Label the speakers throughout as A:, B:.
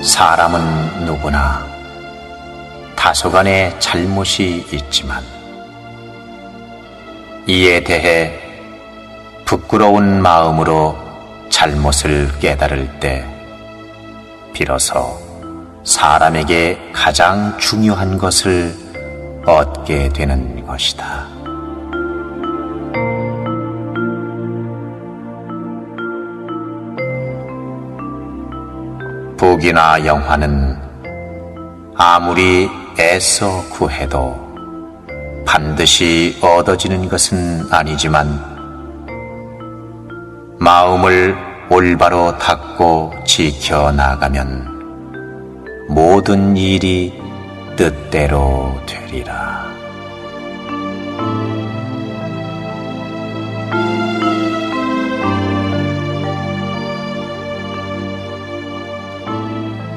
A: 사람은 누구나 다소간의 잘못이 있지만 이에 대해 부끄러운 마음으로 잘못을 깨달을 때 비로소 사람에게 가장 중요한 것을 얻게 되는 것이다. 북이나 영화는 아무리 애써 구해도 반드시 얻어지는 것은 아니지만 마음을 올바로 닦고 지켜나가면 모든 일이 뜻대로 되리라.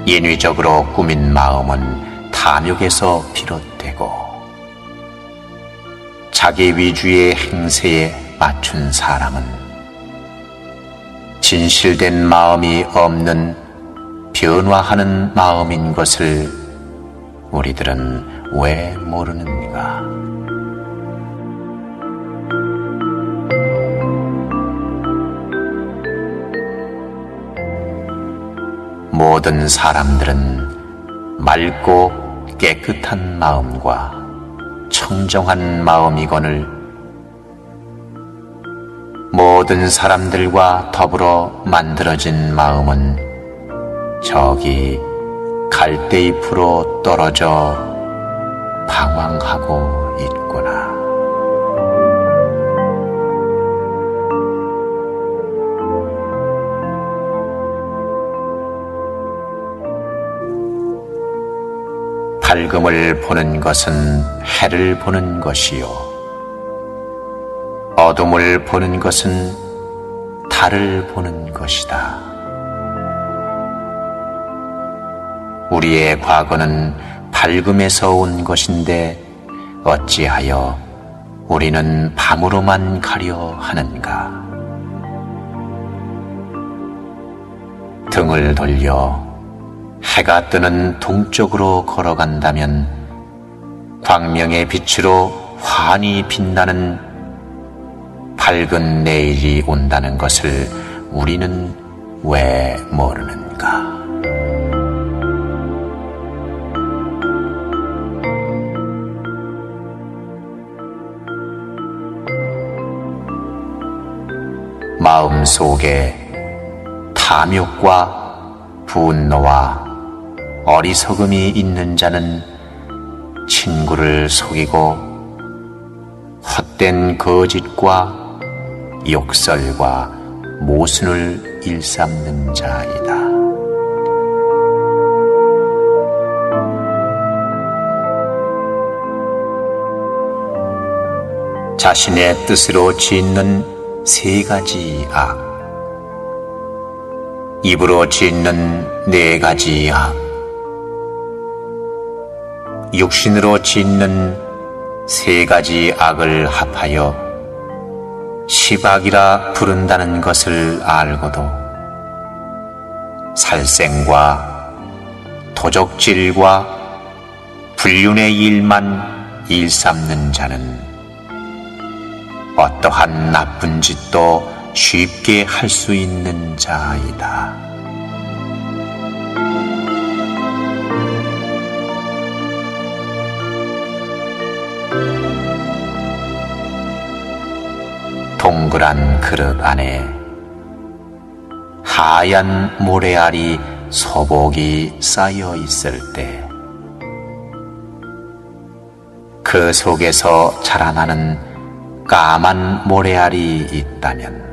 A: 인위적으로 꾸민 마음은 탐욕에서 비롯되고 자기 위주의 행세에 맞춘 사람은 진실된 마음이 없는 변화하는 마음인 것을 우리들은 왜 모르는가? 모든 사람들은 맑고 깨끗한 마음과 청정한 마음이거늘 모든 사람들과 더불어 만들어진 마음은 저기 갈대잎으로 떨어져 방황하고 있구나. 밝음을 보는 것은 해를 보는 것이요 어둠을 보는 것은 달을 보는 것이다. 우리의 과거는 밝음에서 온 것인데 어찌하여 우리는 밤으로만 가려 하는가? 등을 돌려 해가 뜨는 동쪽으로 걸어간다면 광명의 빛으로 환히 빛나는 밝은 내일이 온다는 것을 우리는 왜 모르는가? 마음 속에 탐욕과 분노와 어리석음이 있는 자는 친구를 속이고 헛된 거짓과 욕설과 모순을 일삼는 자이다. 자신의 뜻으로 짓는 세 가지 악, 입으로 짓는 네 가지 악, 육신으로 짓는 세 가지 악을 합하여 십악이라 부른다는 것을 알고도 살생과 도적질과 불륜의 일만 일삼는 자는 어떠한 나쁜 짓도 쉽게 할 수 있는 자이다. 동그란 그릇 안에 하얀 모래알이 소복이 쌓여 있을 때 그 속에서 자라나는 까만 모래알이 있다면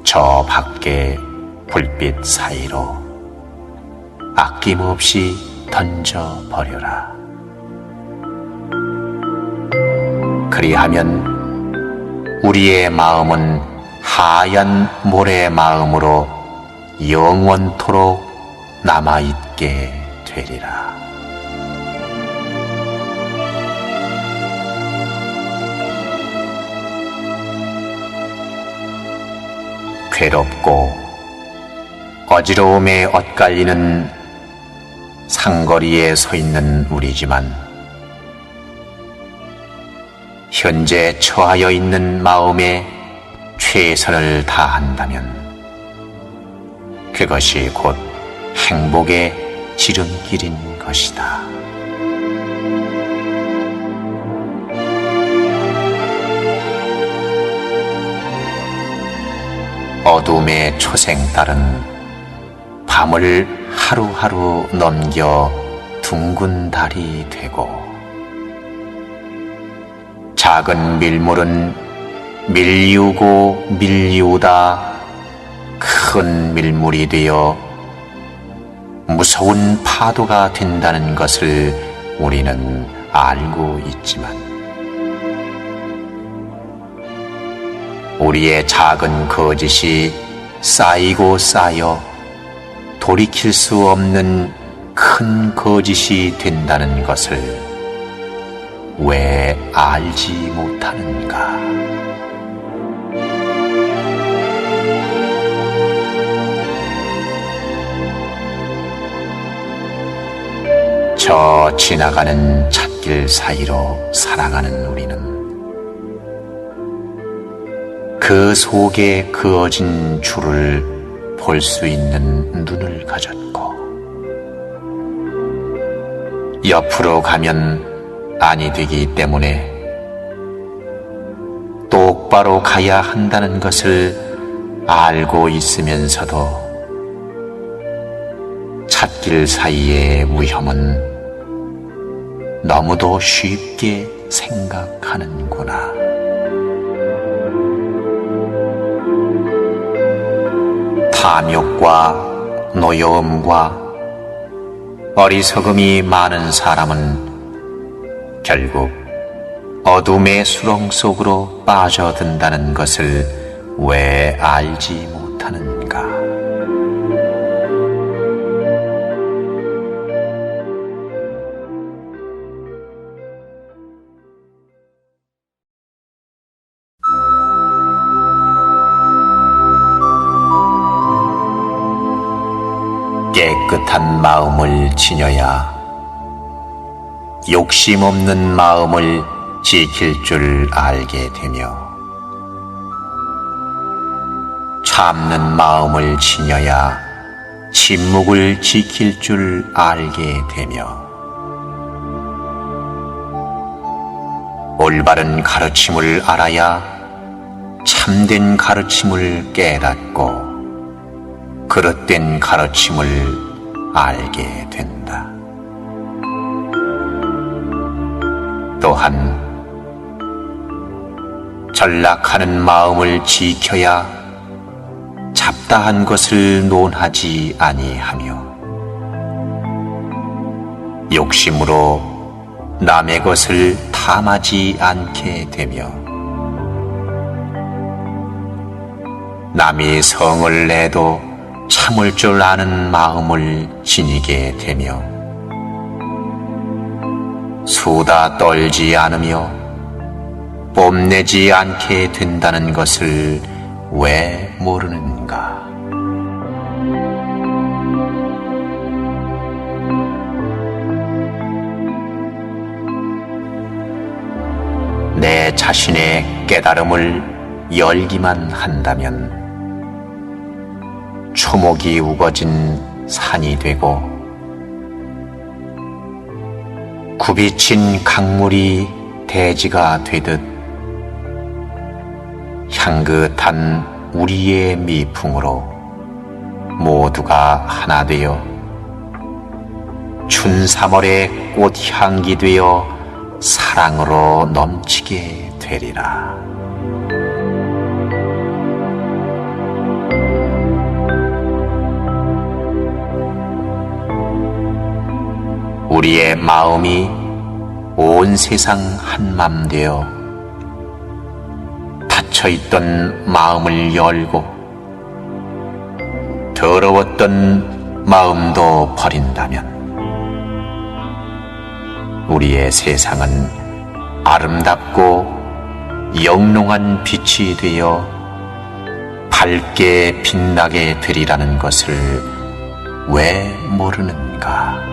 A: 저 밖에 불빛 사이로 아낌없이 던져버려라. 그리하면 우리의 마음은 하얀 모래 마음으로 영원토록 남아있게 되리라. 괴롭고 어지러움에 엇갈리는 상거리에 서 있는 우리지만 현재 처하여 있는 마음에 최선을 다한다면 그것이 곧 행복의 지름길인 것이다. 어둠의 초생딸은 밤을 하루하루 넘겨 둥근 달이 되고 작은 밀물은 밀리우고 밀리우다 큰 밀물이 되어 무서운 파도가 된다는 것을 우리는 알고 있지만 우리의 작은 거짓이 쌓이고 쌓여 돌이킬 수 없는 큰 거짓이 된다는 것을 왜 알지 못하는가? 저 지나가는 찻길 사이로 살아가는 우리는 그 속에 그어진 줄을 볼 수 있는 눈을 가졌고 옆으로 가면 아니 되기 때문에 똑바로 가야 한다는 것을 알고 있으면서도 찻길 사이의 위험은 너무도 쉽게 생각하는구나. 탐욕과 노여움과 어리석음이 많은 사람은 결국 어둠의 수렁 속으로 빠져든다는 것을 왜 알지 못하는가? 깨끗한 마음을 지녀야 욕심 없는 마음을 지킬 줄 알게 되며 참는 마음을 지녀야 침묵을 지킬 줄 알게 되며 올바른 가르침을 알아야 참된 가르침을 깨닫고 그릇된 가르침을 알게 된다. 또한 전락하는 마음을 지켜야 잡다한 것을 논하지 아니하며 욕심으로 남의 것을 탐하지 않게 되며 남이 성을 내도 참을 줄 아는 마음을 지니게 되며 수다 떨지 않으며 뽐내지 않게 된다는 것을 왜 모르는가? 내 자신의 깨달음을 열기만 한다면 초목이 우거진 산이 되고 굽이친 강물이 대지가 되듯 향긋한 우리의 미풍으로 모두가 하나 되어 춘3월의 꽃향기 되어 사랑으로 넘치게 되리라. 우리의 마음이 온 세상 한맘 되어 닫혀있던 마음을 열고 더러웠던 마음도 버린다면 우리의 세상은 아름답고 영롱한 빛이 되어 밝게 빛나게 되리라는 것을 왜 모르는가?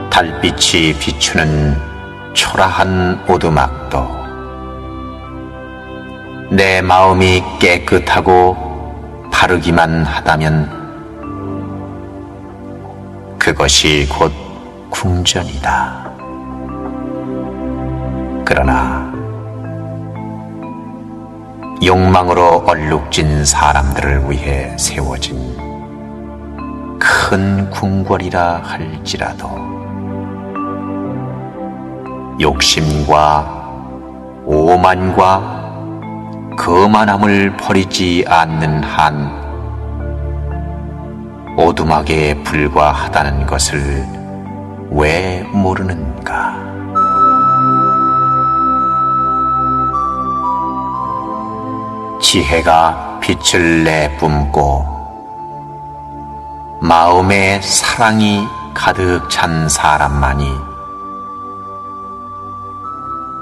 A: 달빛이 비추는 초라한 오두막도 내 마음이 깨끗하고 바르기만 하다면 그것이 곧 궁전이다. 그러나 욕망으로 얼룩진 사람들을 위해 세워진 큰 궁궐이라 할지라도 욕심과 오만과 거만함을 버리지 않는 한 오두막에 불과하다는 것을 왜 모르는가? 지혜가 빛을 내뿜고 마음에 사랑이 가득 찬 사람만이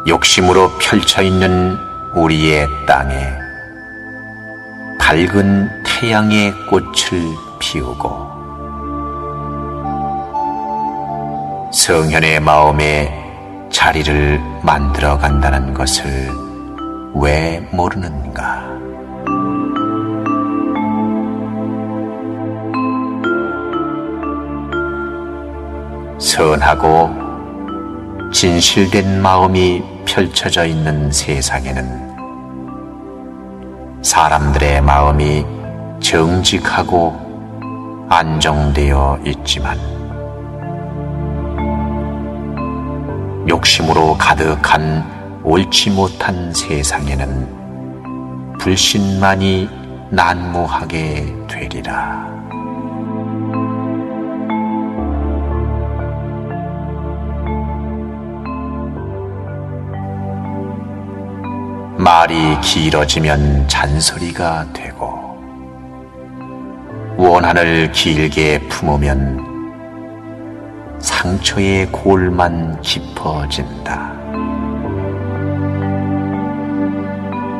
A: 욕심으로 펼쳐있는 우리의 땅에 밝은 태양의 꽃을 피우고 성현의 마음에 자리를 만들어 간다는 것을 왜 모르는가? 선하고 진실된 마음이 펼쳐져 있는 세상에는 사람들의 마음이 정직하고 안정되어 있지만 욕심으로 가득한 옳지 못한 세상에는 불신만이 난무하게 되리라. 말이 길어지면 잔소리가 되고 원한을 길게 품으면 상처의 골만 깊어진다.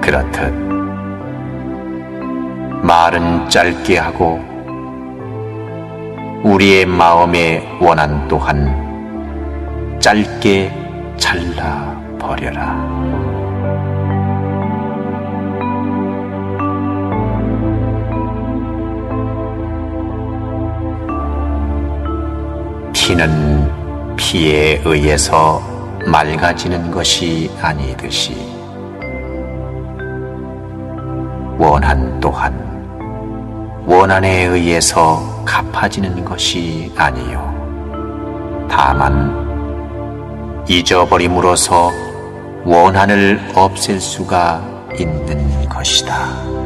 A: 그렇듯 말은 짧게 하고 우리의 마음의 원한 또한 짧게 잘라버려라. 피는 피에 의해서 맑아지는 것이 아니듯이 원한 또한 원한에 의해서 갚아지는 것이 아니요 다만 잊어버림으로써 원한을 없앨 수가 있는 것이다.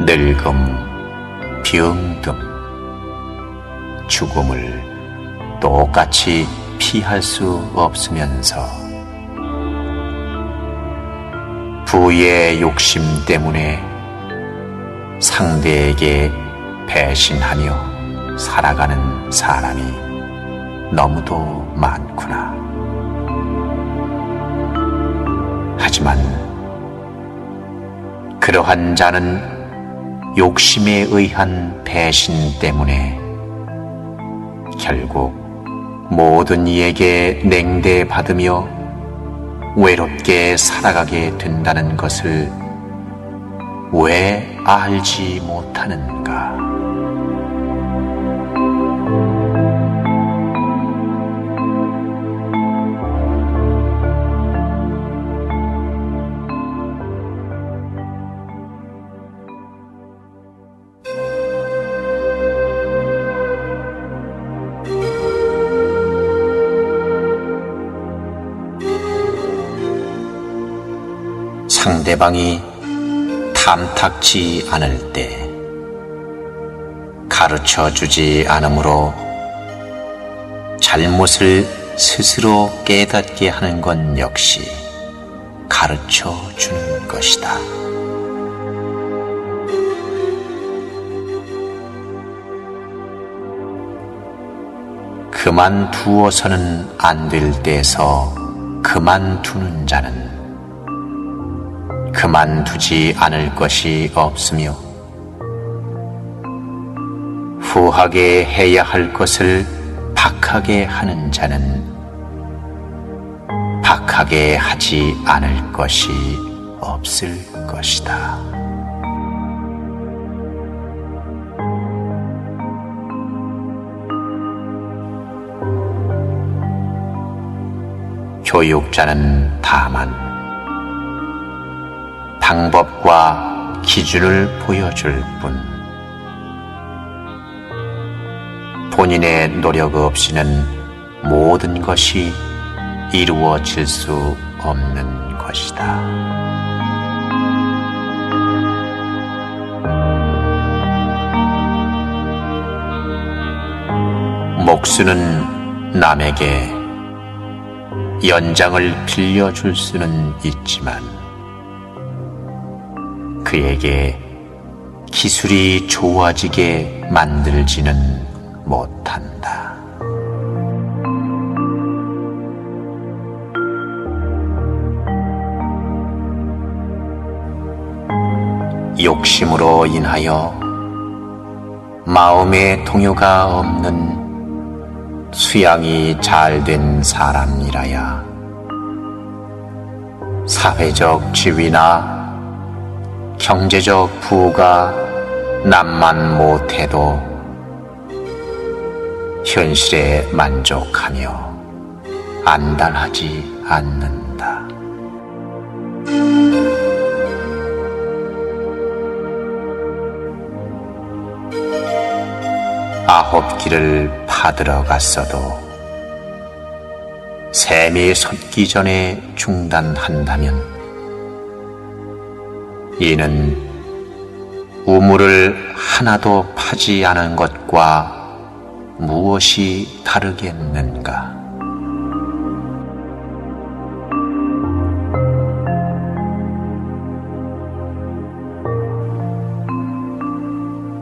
A: 늙음, 병듦, 죽음을 똑같이 피할 수 없으면서 부의 욕심 때문에 상대에게 배신하며 살아가는 사람이 너무도 많구나. 하지만 그러한 자는 욕심에 의한 배신 때문에 결국 모든 이에게 냉대받으며 외롭게 살아가게 된다는 것을 왜 알지 못하는가? 상대방이 탐탁지 않을 때 가르쳐주지 않으므로 잘못을 스스로 깨닫게 하는 건 역시 가르쳐주는 것이다. 그만두어서는 안 될 때에서 그만두는 자는 그만두지 않을 것이 없으며 후하게 해야 할 것을 박하게 하는 자는 박하게 하지 않을 것이 없을 것이다. 교육자는 다만 방법과 기준을 보여줄 뿐 본인의 노력 없이는 모든 것이 이루어질 수 없는 것이다. 목수는 남에게 연장을 빌려줄 수는 있지만 그에게 기술이 좋아지게 만들지는 못한다. 욕심으로 인하여 마음의 동요가 없는 수양이 잘된 사람이라야 사회적 지위나 경제적 부가 남만 못해도 현실에 만족하며 안달하지 않는다. 아홉 길을 파들어 갔어도 샘이 솟기 전에 중단한다면 이는 우물을 하나도 파지 않은 것과 무엇이 다르겠는가?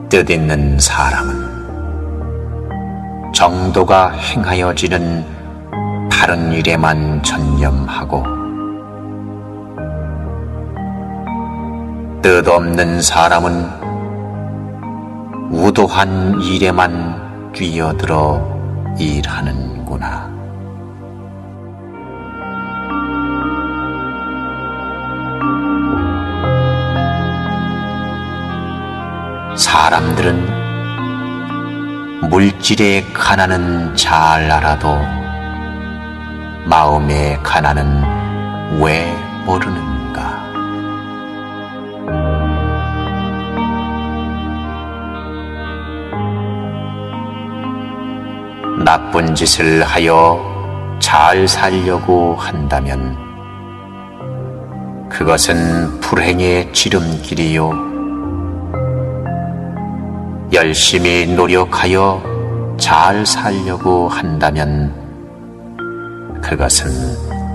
A: 뜻있는 사람은 정도가 행하여지는 다른 일에만 전념하고 뜻없는 사람은 우도한 일에만 뛰어들어 일하는구나. 사람들은 물질의 가난은 잘 알아도 마음의 가난은 왜 모르는가? 나쁜 짓을 하여 잘 살려고 한다면 그것은 불행의 지름길이요 열심히 노력하여 잘 살려고 한다면 그것은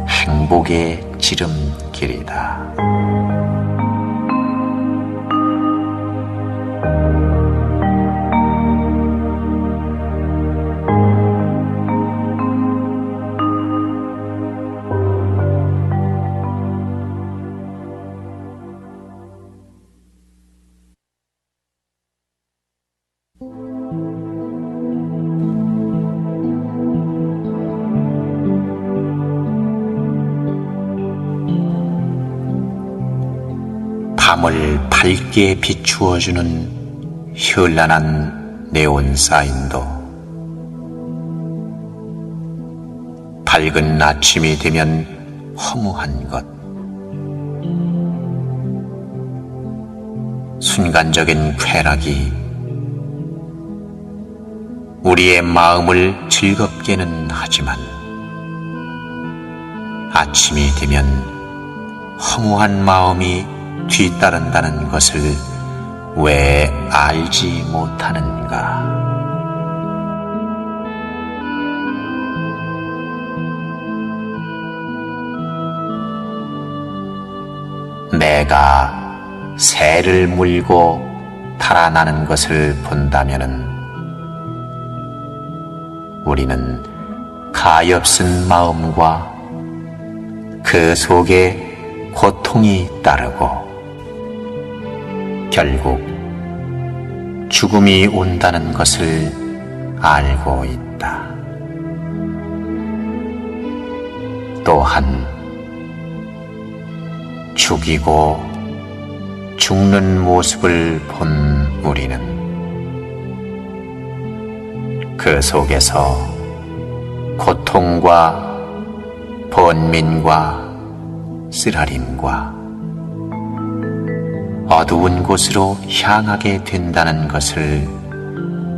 A: 행복의 지름길이다. 밤을 밝게 비추어주는 현란한 네온 사인도 밝은 아침이 되면 허무한 것, 순간적인 쾌락이 우리의 마음을 즐겁게는 하지만 아침이 되면 허무한 마음이 뒤따른다는 것을 왜 알지 못하는가? 내가 새를 물고 달아나는 것을 본다면은 우리는 가엾은 마음과 그 속에 고통이 따르고 결국 죽음이 온다는 것을 알고 있다. 또한 죽이고 죽는 모습을 본 우리는 그 속에서 고통과 번민과 쓰라림과 어두운 곳으로 향하게 된다는 것을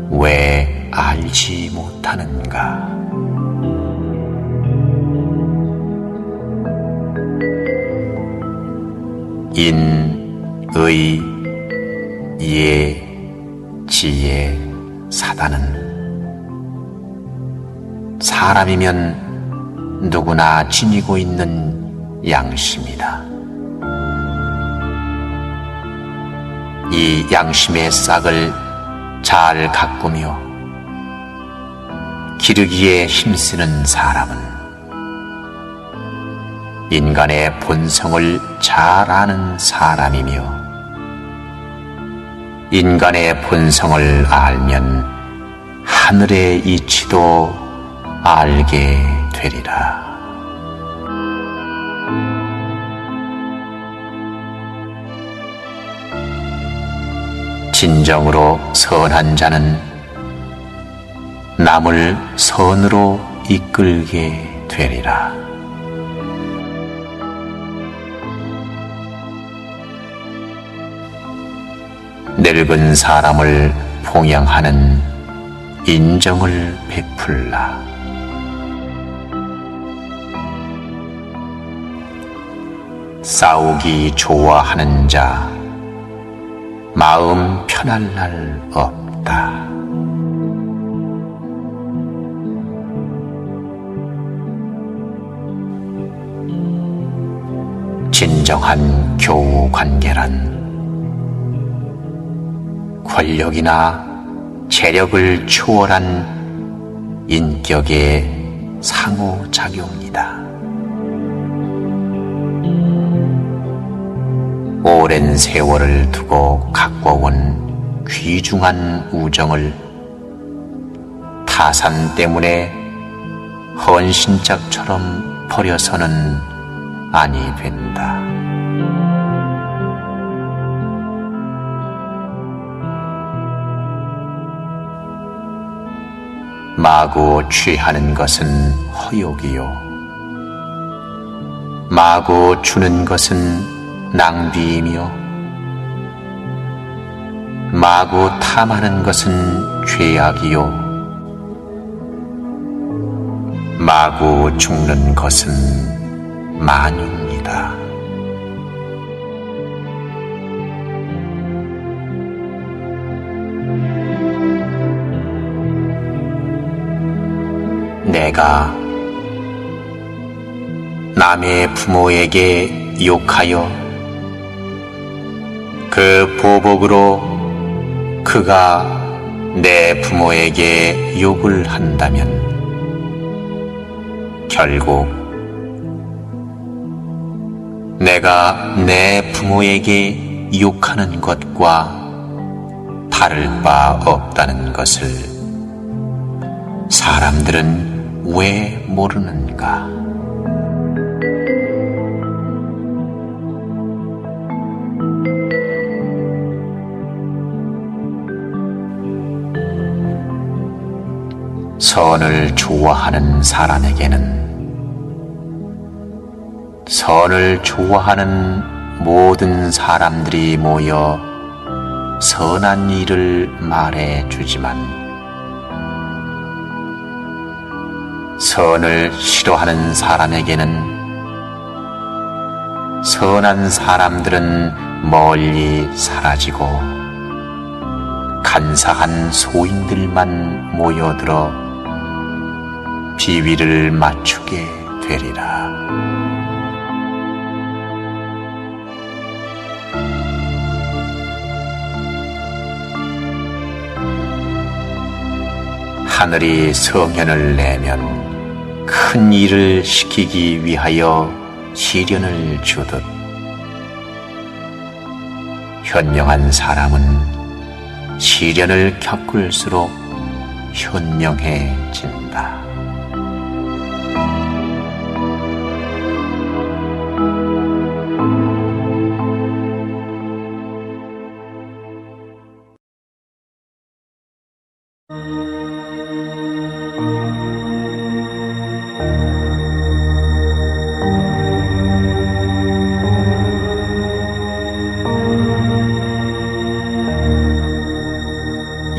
A: 왜 알지 못하는가? 인, 의, 예, 지혜, 사단은 사람이면 누구나 지니고 있는 양심이다. 이 양심의 싹을 잘 가꾸며 기르기에 힘쓰는 사람은 인간의 본성을 잘 아는 사람이며 인간의 본성을 알면 하늘의 이치도 알게 되리라. 진정으로 선한 자는 남을 선으로 이끌게 되리라. 늙은 사람을 봉양하는 인정을 베풀라. 싸우기 좋아하는 자 마음 편할 날 없다. 진정한 교우 관계란 권력이나 재력을 초월한 인격의 상호작용이다. 오랜 세월을 두고 가꿔온 귀중한 우정을 타산 때문에 헌신짝처럼 버려서는 아니 된다. 마구 취하는 것은 허욕이요 마구 주는 것은 낭비이며 마구 탐하는 것은 죄악이요 마구 죽는 것은 만유입니다. 내가 남의 부모에게 욕하여 그 보복으로 그가 내 부모에게 욕을 한다면 결국 내가 내 부모에게 욕하는 것과 다를 바 없다는 것을 사람들은 왜 모르는가? 선을 좋아하는 사람에게는 선을 좋아하는 모든 사람들이 모여 선한 일을 말해 주지만 선을 싫어하는 사람에게는 선한 사람들은 멀리 사라지고 간사한 소인들만 모여들어 비위를 맞추게 되리라. 하늘이 성현을 내면 큰 일을 시키기 위하여 시련을 주듯 현명한 사람은 시련을 겪을수록 현명해진다.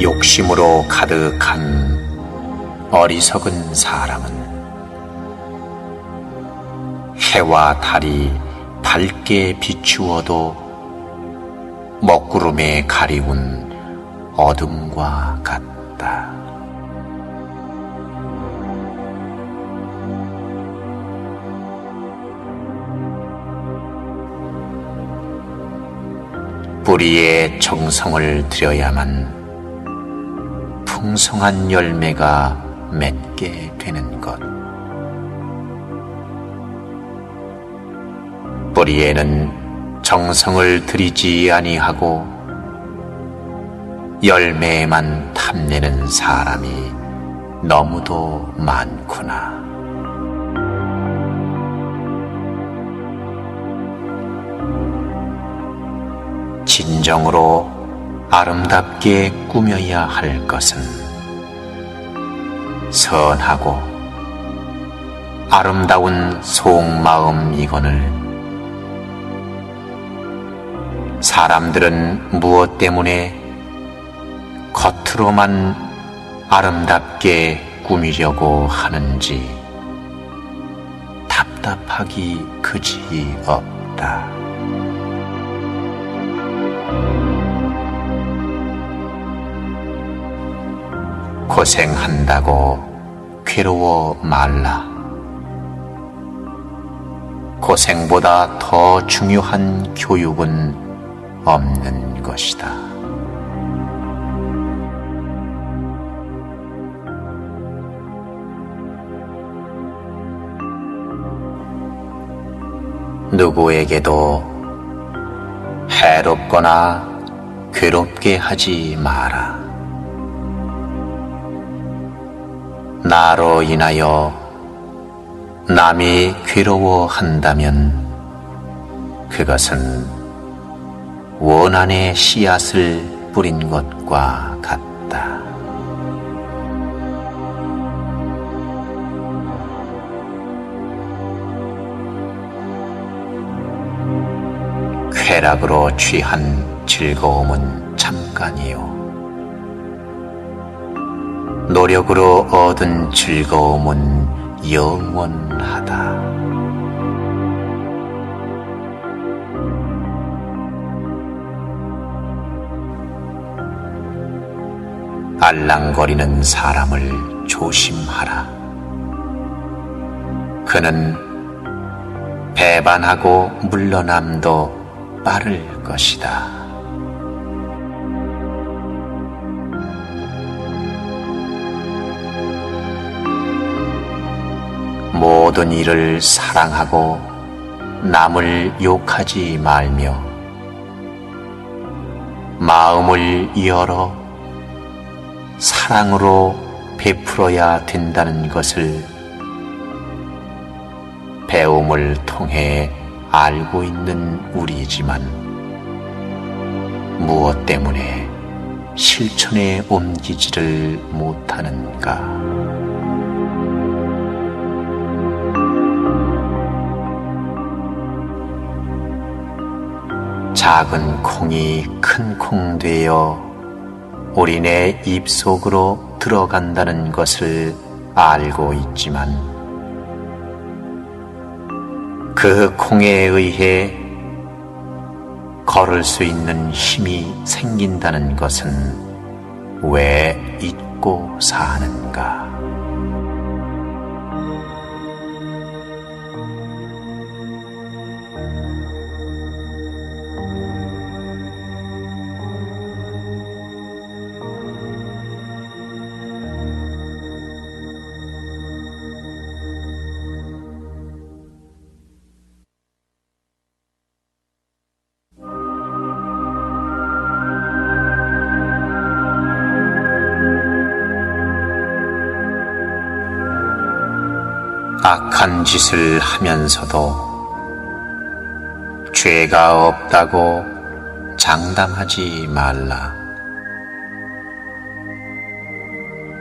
A: 욕심으로 가득한 어리석은 사람은 해와 달이 밝게 비추어도 먹구름에 가리운 어둠과 같다. 뿌리에 정성을 들여야만 풍성한 열매가 맺게 되는 것. 뿌리에는 정성을 들이지 아니하고 열매에만 탐내는 사람이 너무도 많구나. 진정으로 아름답게 꾸며야 할 것은 선하고 아름다운 속마음이거늘 사람들은 무엇 때문에 겉으로만 아름답게 꾸미려고 하는지 답답하기 그지 없다. 고생한다고 괴로워 말라. 고생보다 더 중요한 교육은 없는 것이다. 누구에게도 해롭거나 괴롭게 하지 마라. 나로 인하여 남이 괴로워한다면 그것은 원한의 씨앗을 뿌린 것과 같다. 쾌락으로 취한 즐거움은 잠깐이요 노력으로 얻은 즐거움은 영원하다. 알랑거리는 사람을 조심하라. 그는 배반하고 물러남도 빠를 것이다. 모든 일을 사랑하고 남을 욕하지 말며 마음을 열어 사랑으로 베풀어야 된다는 것을 배움을 통해 알고 있는 우리지만 무엇 때문에 실천에 옮기지를 못하는가? 작은 콩이 큰 콩 되어 우리네 입속으로 들어간다는 것을 알고 있지만 그 콩에 의해 걸을 수 있는 힘이 생긴다는 것은 왜 잊고 사는가? 악한 짓을 하면서도 죄가 없다고 장담하지 말라.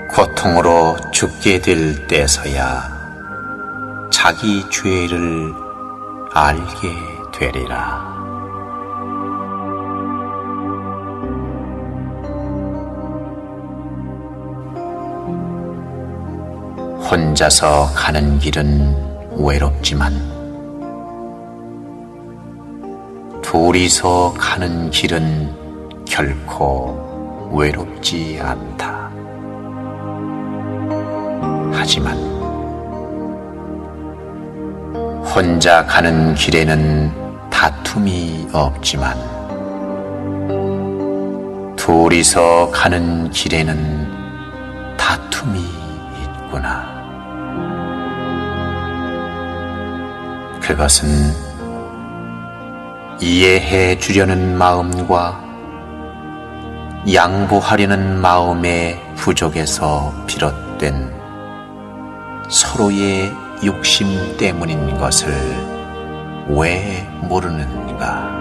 A: 고통으로 죽게 될 때서야 자기 죄를 알게 되리라. 혼자서 가는 길은 외롭지만 둘이서 가는 길은 결코 외롭지 않다. 하지만 혼자 가는 길에는 다툼이 없지만 둘이서 가는 길에는 다툼이 있구나. 그것은 이해해 주려는 마음과 양보하려는 마음의 부족에서 비롯된 서로의 욕심 때문인 것을 왜 모르는가?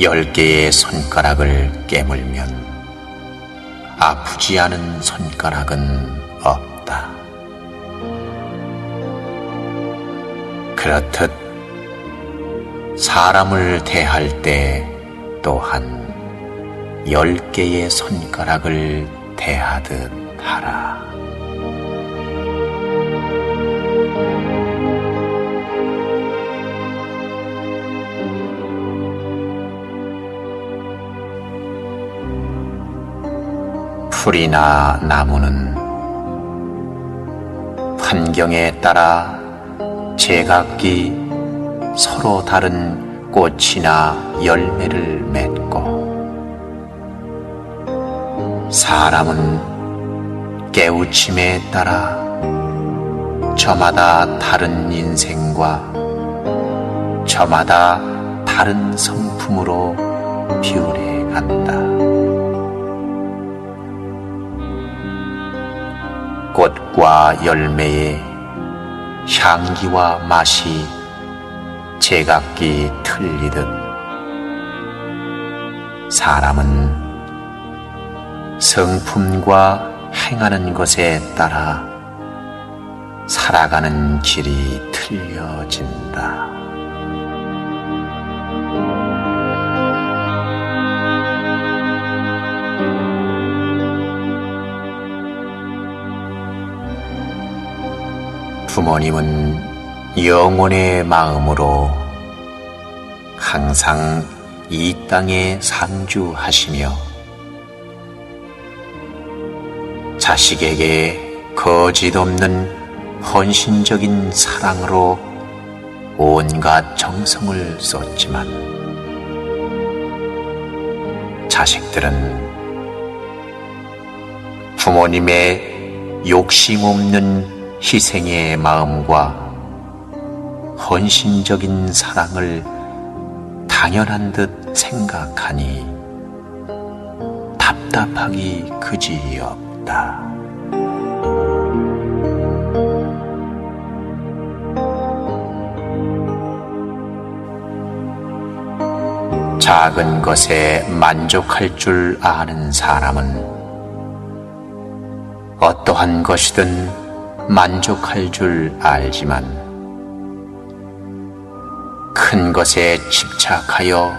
A: 열 개의 손가락을 깨물면 아프지 않은 손가락은 없다. 그렇듯 사람을 대할 때 또한 10개의 손가락을 대하듯 하라. 풀이나 나무는 환경에 따라 제각기 서로 다른 꽃이나 열매를 맺고, 사람은 깨우침에 따라 저마다 다른 인생과 저마다 다른 성품으로 비울해 간다. 꽃과 열매의 향기와 맛이 제각기 틀리듯 사람은 성품과 행하는 것에 따라 살아가는 길이 틀려진다. 부모님은 영혼의 마음으로 항상 이 땅에 상주하시며 자식에게 거짓 없는 헌신적인 사랑으로 온갖 정성을 쏟지만 자식들은 부모님의 욕심 없는 희생의 마음과 헌신적인 사랑을 당연한 듯 생각하니 답답하기 그지없다. 작은 것에 만족할 줄 아는 사람은 어떠한 것이든 만족할 줄 알지만 큰 것에 집착하여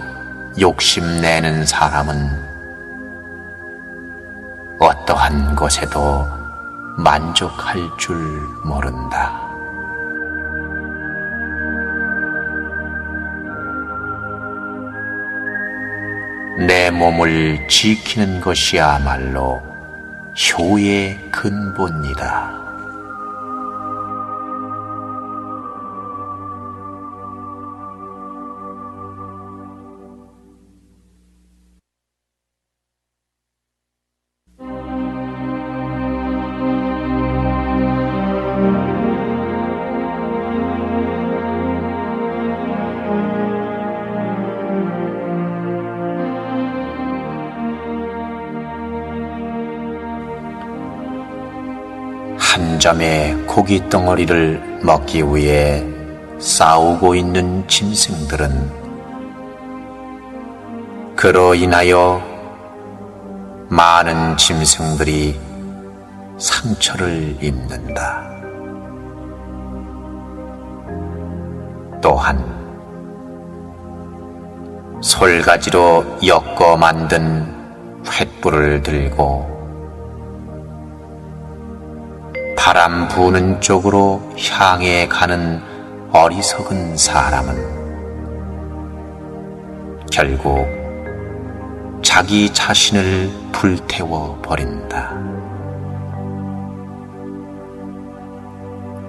A: 욕심내는 사람은 어떠한 것에도 만족할 줄 모른다. 내 몸을 지키는 것이야말로 효의 근본이다. 한 점의 고기 덩어리를 먹기 위해 싸우고 있는 짐승들은 그로 인하여 많은 짐승들이 상처를 입는다. 또한 솔가지로 엮어 만든 횃불을 들고 바람 부는 쪽으로 향해 가는 어리석은 사람은 결국 자기 자신을 불태워 버린다.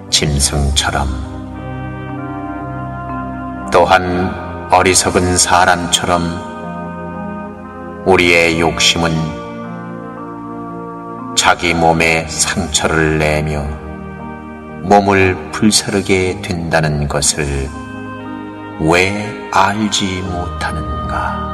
A: 짐승처럼 또한 어리석은 사람처럼 우리의 욕심은 자기 몸에 상처를 내며 몸을 불사르게 된다는 것을 왜 알지 못하는가?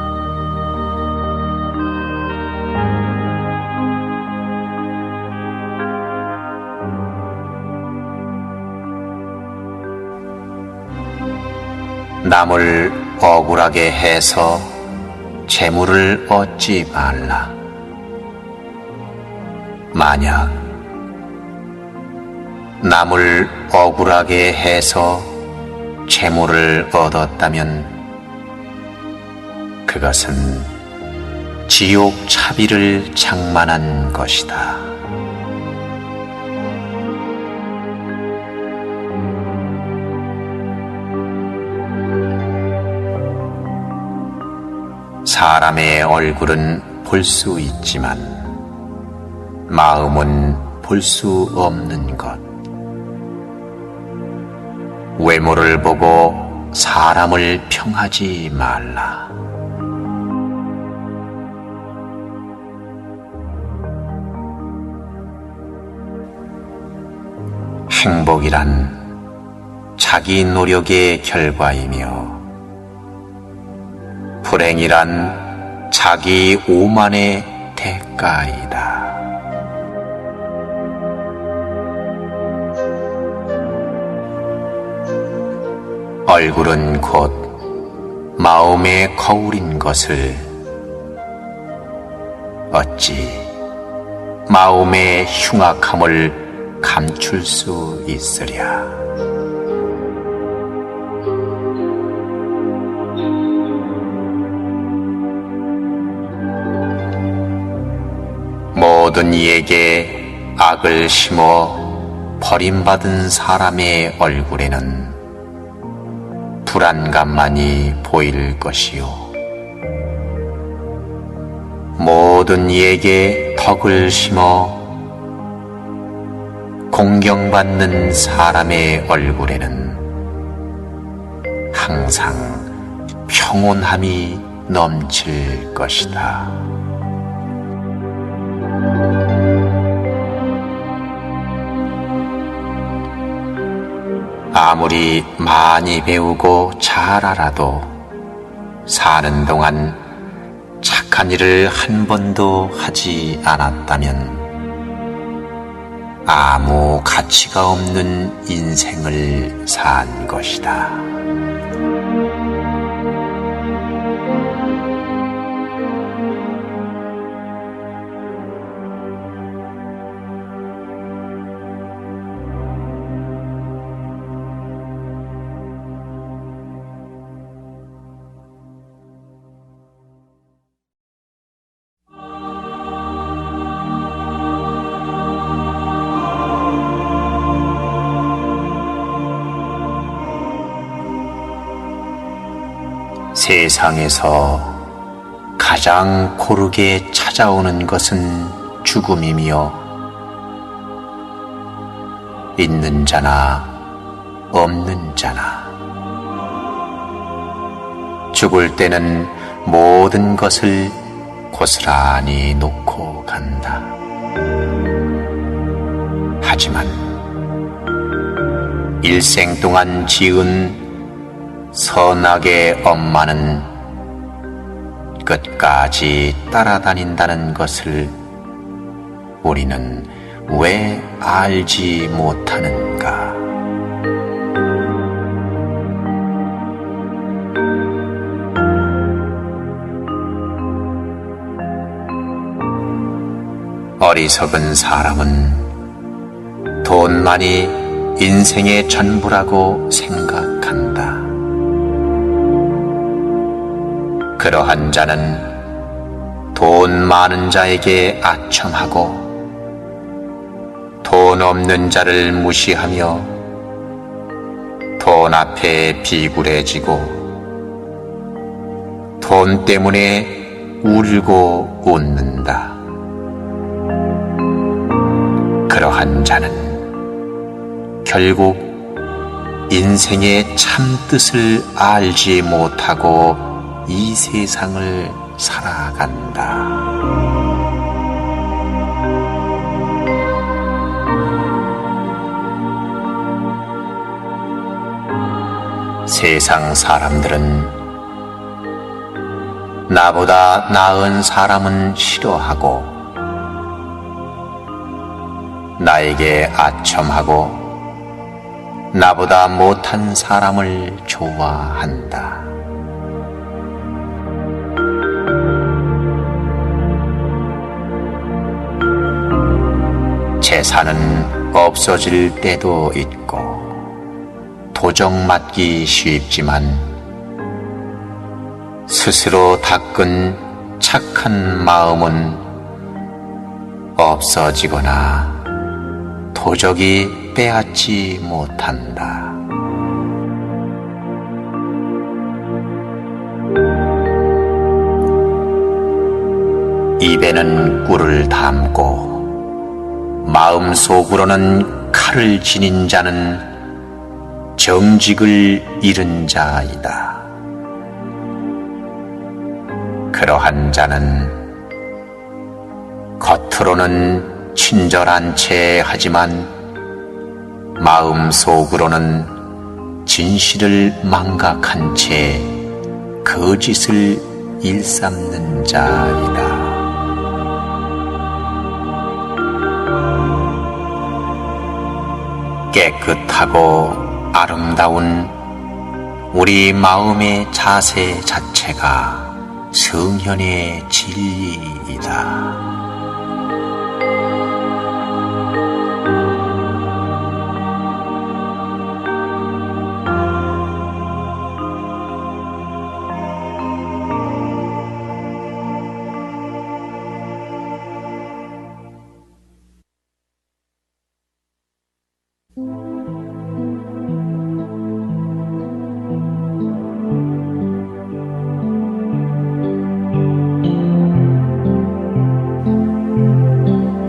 A: 남을 억울하게 해서 재물을 얻지 말라. 만약 남을 억울하게 해서 재물을 얻었다면 그것은 지옥 차비를 장만한 것이다. 사람의 얼굴은 볼 수 있지만 마음은 볼 수 없는 것. 외모를 보고 사람을 평하지 말라. 행복이란 자기 노력의 결과이며 불행이란 자기 오만의 대가이다. 얼굴은 곧 마음의 거울인 것을 어찌 마음의 흉악함을 감출 수 있으랴. 모든 이에게 악을 심어 버림받은 사람의 얼굴에는 불안감만이 보일 것이요, 모든 이에게 덕을 심어 공경받는 사람의 얼굴에는 항상 평온함이 넘칠 것이다. 아무리 많이 배우고 잘 알아도 사는 동안 착한 일을 한 번도 하지 않았다면 아무 가치가 없는 인생을 산 것이다. 세상에서 가장 고르게 찾아오는 것은 죽음이며 있는 자나 없는 자나 죽을 때는 모든 것을 고스란히 놓고 간다. 하지만 일생 동안 지은 선악의 엄마는 끝까지 따라다닌다는 것을 우리는 왜 알지 못하는가? 어리석은 사람은 돈만이 인생의 전부라고 생각한다. 그러한 자는 돈 많은 자에게 아첨하고 돈 없는 자를 무시하며 돈 앞에 비굴해지고 돈 때문에 울고 웃는다. 그러한 자는 결국 인생의 참뜻을 알지 못하고 이 세상을 살아간다. 세상 사람들은 나보다 나은 사람은 싫어하고 나에게 아첨하고 나보다 못한 사람을 좋아한다. 재산은 없어질 때도 있고 도적맞기 쉽지만 스스로 닦은 착한 마음은 없어지거나 도적이 빼앗지 못한다. 입에는 꿀을 담고 마음속으로는 칼을 지닌 자는 정직을 잃은 자이다. 그러한 자는 겉으로는 친절한 채 하지만 마음속으로는 진실을 망각한 채 거짓을 일삼는 자이다. 깨끗하고 아름다운 우리 마음의 자세 자체가 성현의 진리이다.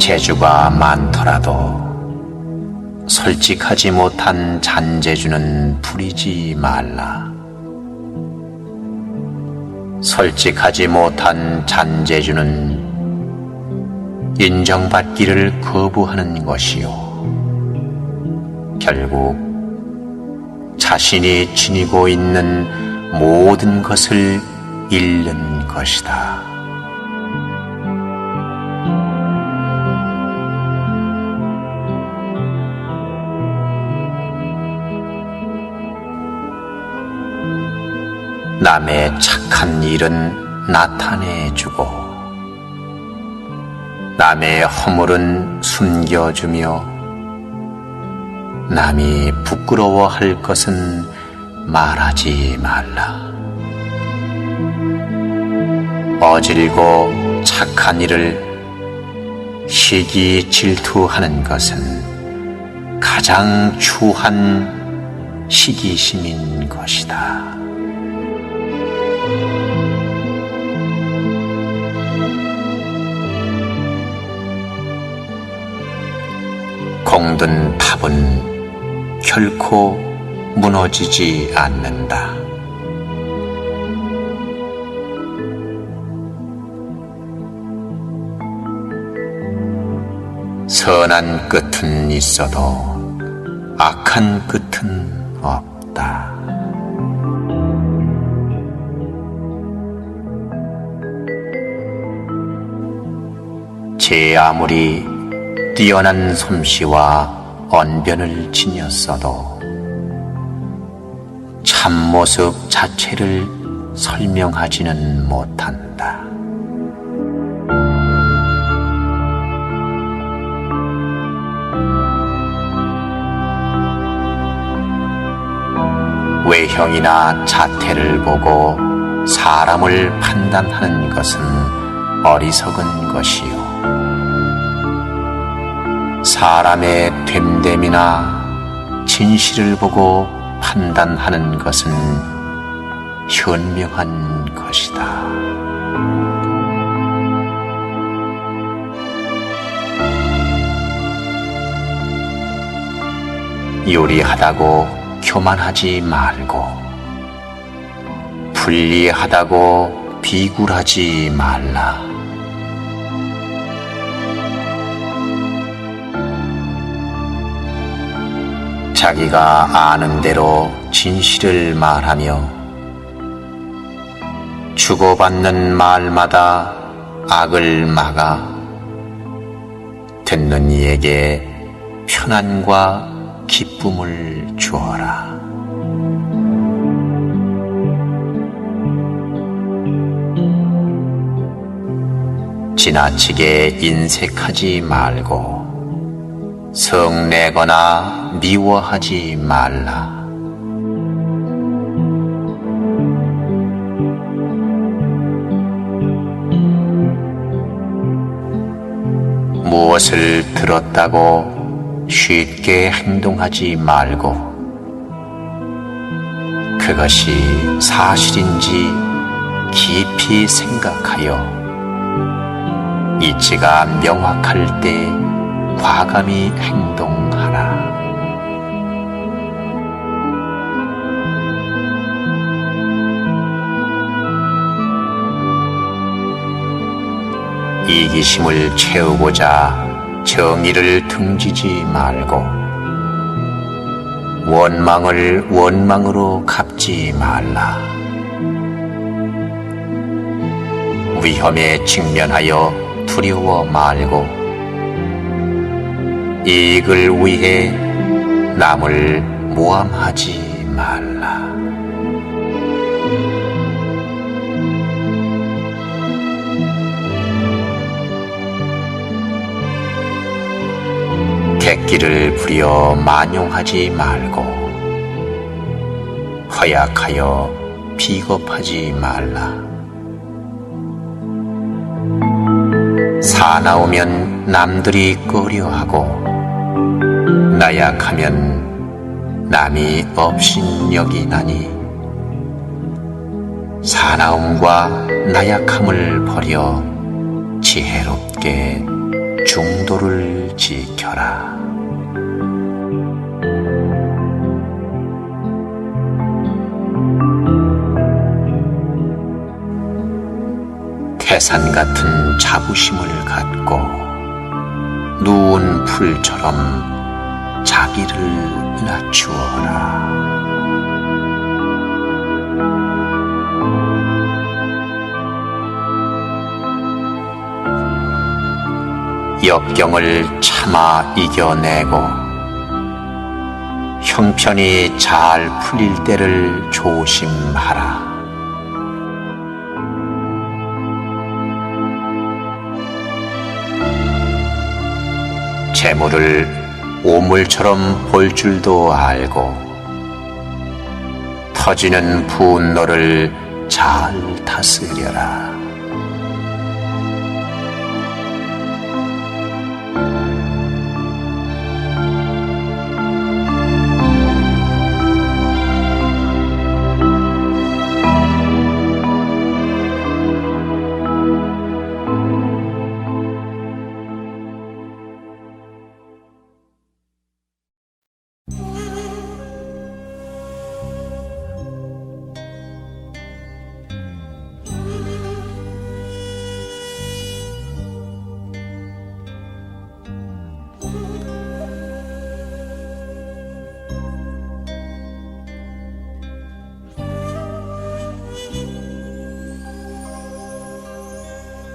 A: 재주가 많더라도 솔직하지 못한 잔재주는 부리지 말라. 솔직하지 못한 잔재주는 인정받기를 거부하는 것이요 결국 자신이 지니고 있는 모든 것을 잃는 것이다. 남의 착한 일은 나타내주고 남의 허물은 숨겨주며 남이 부끄러워할 것은 말하지 말라. 어질고 착한 일을 시기 질투하는 것은 가장 추한 시기심인 것이다. 공든 탑은 결코 무너지지 않는다. 선한 끝은 있어도 악한 끝은 없다. 제 아무리 뛰어난 솜씨와 언변을 지녔어도 참모습 자체를 설명하지는 못한다. 외형이나 자태를 보고 사람을 판단하는 것은 어리석은 것이요, 사람의 됨됨이나 진실을 보고 판단하는 것은 현명한 것이다. 요리하다고 교만하지 말고 불리하다고 비굴하지 말라. 자기가 아는 대로 진실을 말하며 주고받는 말마다 악을 막아 듣는 이에게 편안과 기쁨을 주어라. 지나치게 인색하지 말고 성내거나 미워하지 말라. 무엇을 들었다고 쉽게 행동하지 말고 그것이 사실인지 깊이 생각하여 이치가 명확할 때 과감히 행동하라. 이기심을 채우고자 정의를 등지지 말고 원망을 원망으로 갚지 말라. 위험에 직면하여 두려워 말고 이익을 위해 남을 모함하지 말라. 객기를 부려 만용하지 말고 허약하여 비겁하지 말라. 사나우면 남들이 꺼려하고 나약하면 남이 업신여기나니 사나움과 나약함을 버려 지혜롭게 중도를 지켜라. 태산 같은 자부심을 갖고 누운 풀처럼 자기를 낮추어라. 역경을 참아 이겨내고 형편이 잘 풀릴 때를 조심하라. 재물을 오물처럼 볼 줄도 알고 터지는 분노를 잘 다스려라.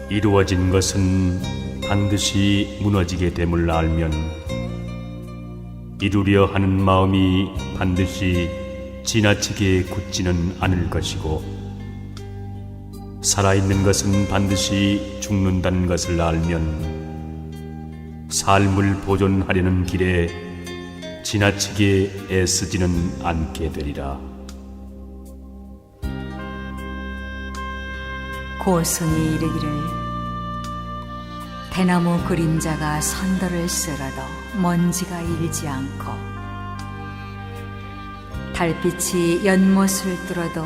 B: 이루어진 것은 반드시 무너지게 됨을 알면 이루려 하는 마음이 반드시 지나치게 굳지는 않을 것이고, 살아있는 것은 반드시 죽는다는 것을 알면 삶을 보존하려는 길에 지나치게 애쓰지는 않게 되리라.
C: 고선이 이르기를 대나무 그림자가 선더를 쓸어도 먼지가 일지 않고, 달빛이 연못을 뚫어도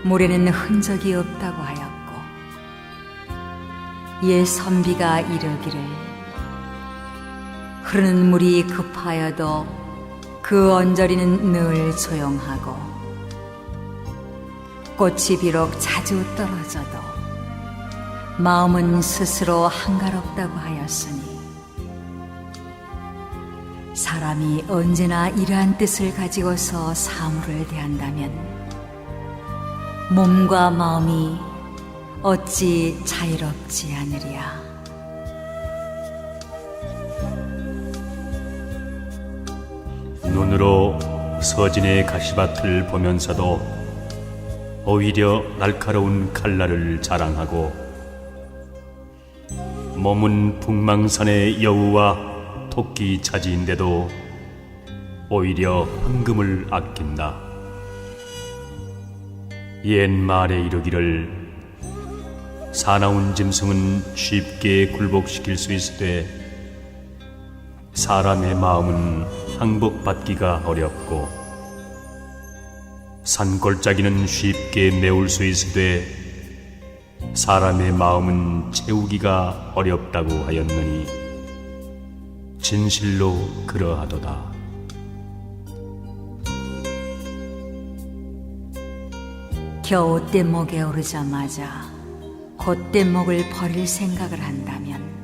C: 물에는 흔적이 없다고 하였고, 옛 선비가 이르기를 흐르는 물이 급하여도 그 언저리는 늘 조용하고, 꽃이 비록 자주 떨어져도 마음은 스스로 한가롭다고 하였으니, 사람이 언제나 이러한 뜻을 가지고서 사물을 대한다면 몸과 마음이 어찌 자유롭지 않으랴.
B: 눈으로 서진의 가시밭을 보면서도 오히려 날카로운 칼날을 자랑하고, 몸은 북망산의 여우와 토끼 차지인데도 오히려 황금을 아낀다. 옛 말에 이르기를 사나운 짐승은 쉽게 굴복시킬 수 있으되 사람의 마음은 항복받기가 어렵고, 산골짜기는 쉽게 메울 수 있으되 사람의 마음은 채우기가 어렵다고 하였느니 진실로 그러하도다.
C: 겨우 뗏목에 오르자마자 곧 뗏목을 버릴 생각을 한다면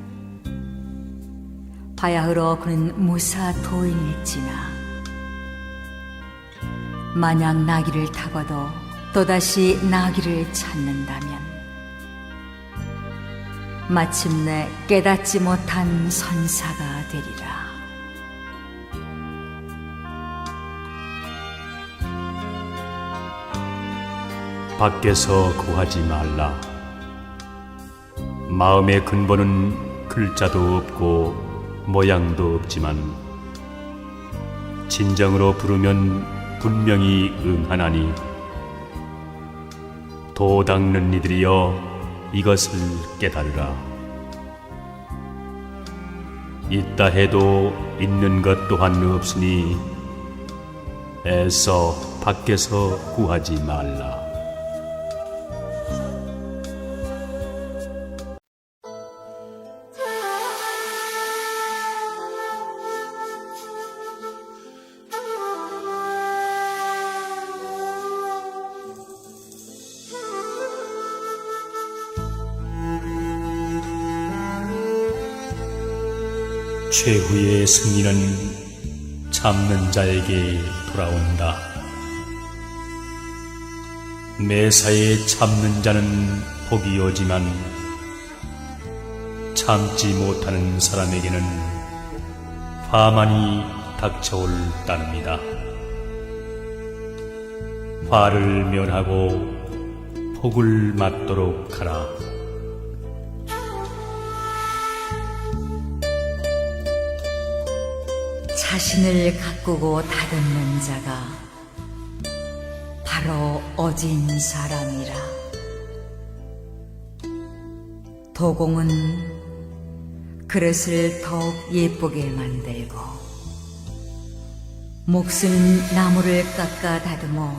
C: 바야흐로 그는 무사 도인일지나, 만약 나귀를 타고도 또다시 나귀를 찾는다면 마침내 깨닫지 못한 선사가 되리라.
B: 밖에서 구하지 말라. 마음의 근본은 글자도 없고 모양도 없지만 진정으로 부르면 분명히 응하나니, 도 닦는 이들이여 이것을 깨달으라. 있다 해도 있는 것 또한 없으니 애써 밖에서 구하지 말라. 최후의 승리는 참는 자에게 돌아온다. 매사에 참는 자는 복이 오지만 참지 못하는 사람에게는 화만이 닥쳐올 따름이다. 화를 면하고 복을 맞도록 하라.
C: 자신을 가꾸고 다듬는 자가 바로 어진 사람이라. 도공은 그릇을 더욱 예쁘게 만들고, 목수는 나무를 깎아 다듬어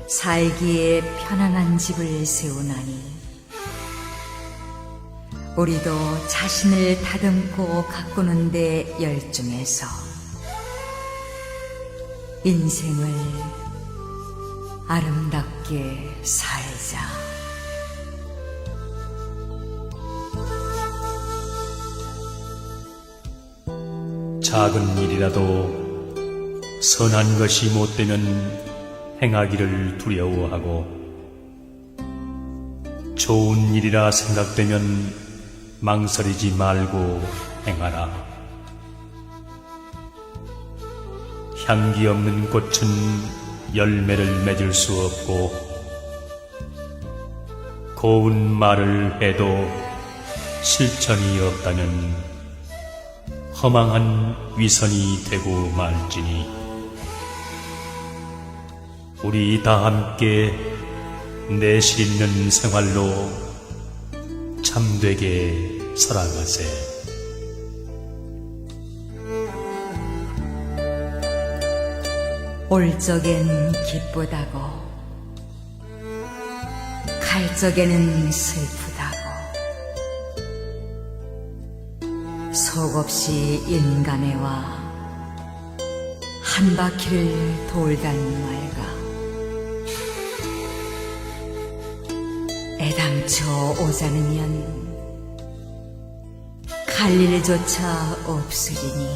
C: 살기에 편안한 집을 세우나니, 우리도 자신을 다듬고 가꾸는 데 열중해서 인생을 아름답게 살자.
B: 작은 일이라도 선한 것이 못되면 행하기를 두려워하고, 좋은 일이라 생각되면 망설이지 말고 행하라. 향기 없는 꽃은 열매를 맺을 수 없고, 고운 말을 해도 실천이 없다면 허망한 위선이 되고 말지니, 우리 다 함께 내실 있는 생활로 참되게 살아가세.
C: 올 적엔 기쁘다고, 갈 적에는 슬프다고, 속없이 인간에 와 한 바퀴를 돌단 말가. 애당초 오자느면 갈 일조차 없으리니,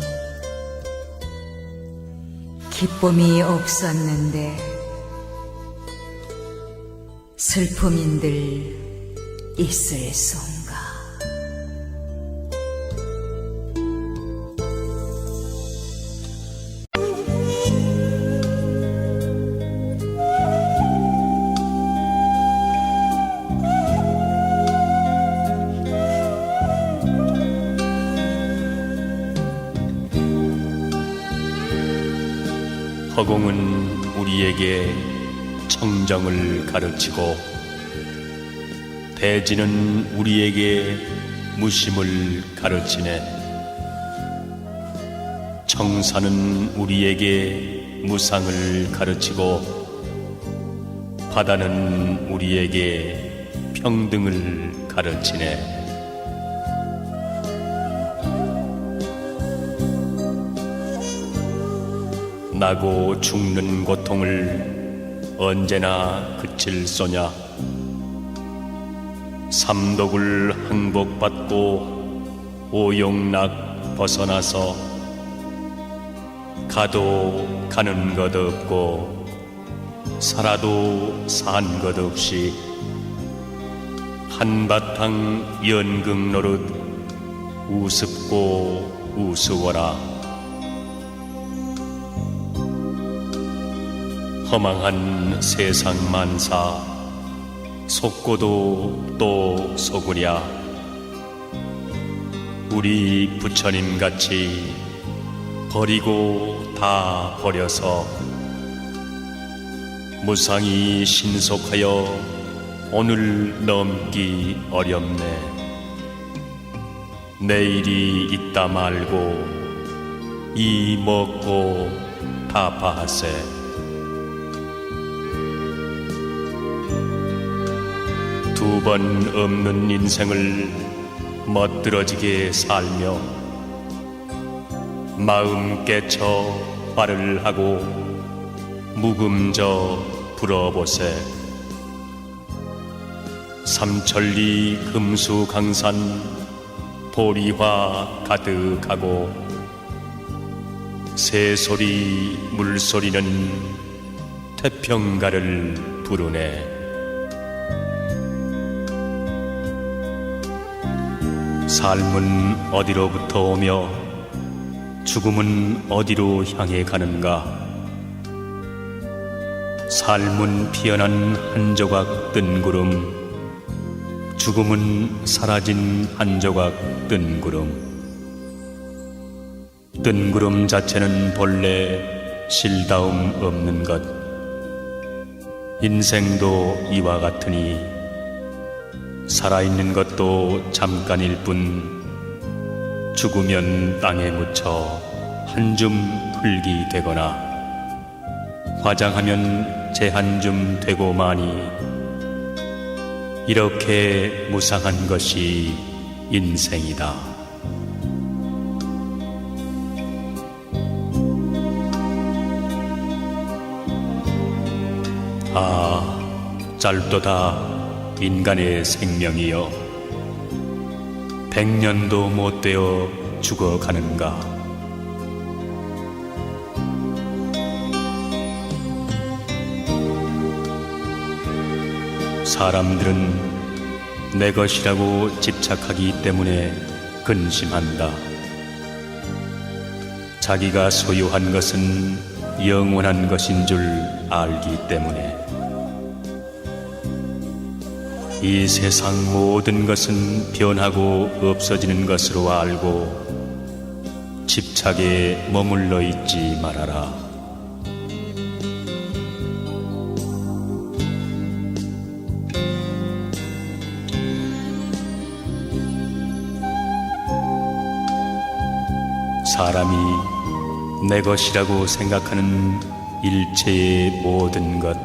C: 기쁨이 없었는데 슬픔인들 있을소인가.
B: 허공은 우리에게 청정을 가르치고, 대지는 우리에게 무심을 가르치네. 청산은 우리에게 무상을 가르치고, 바다는 우리에게 평등을 가르치네. 나고 죽는 고통을 언제나 그칠 소냐. 삼독을 항복받고 오용락 벗어나서 가도 가는 것 없고 살아도 산 것 없이 한바탕 연극 노릇 우습고 우스워라. 허망한 세상 만사 속고도 또 속으랴. 우리 부처님같이 버리고 다 버려서 무상히 신속하여 오늘 넘기 어렵네. 내일이 있다 말고 이 먹고 타파하세. 두 번 없는 인생을 멋들어지게 살며 마음 깨쳐 화를 하고 묵음져 불어보세. 삼천리 금수강산 보리화 가득하고 새소리 물소리는 태평가를 부르네. 삶은 어디로부터 오며 죽음은 어디로 향해 가는가. 삶은 피어난 한 조각 뜬구름, 죽음은 사라진 한 조각 뜬구름. 뜬구름 자체는 본래 실다움 없는 것. 인생도 이와 같으니 살아있는 것도 잠깐일 뿐 죽으면 땅에 묻혀 한 줌 흙이 되거나 화장하면 재 한 줌 되고 마니 이렇게 무상한 것이 인생이다. 아, 짧도다 인간의 생명이여, 100년도 못 되어 죽어가는가. 사람들은 내 것이라고 집착하기 때문에 근심한다. 자기가 소유한 것은 영원한 것인 줄 알기 때문에. 이 세상 모든 것은 변하고 없어지는 것으로 알고 집착에 머물러 있지 말아라. 사람이 내 것이라고 생각하는 일체의 모든 것,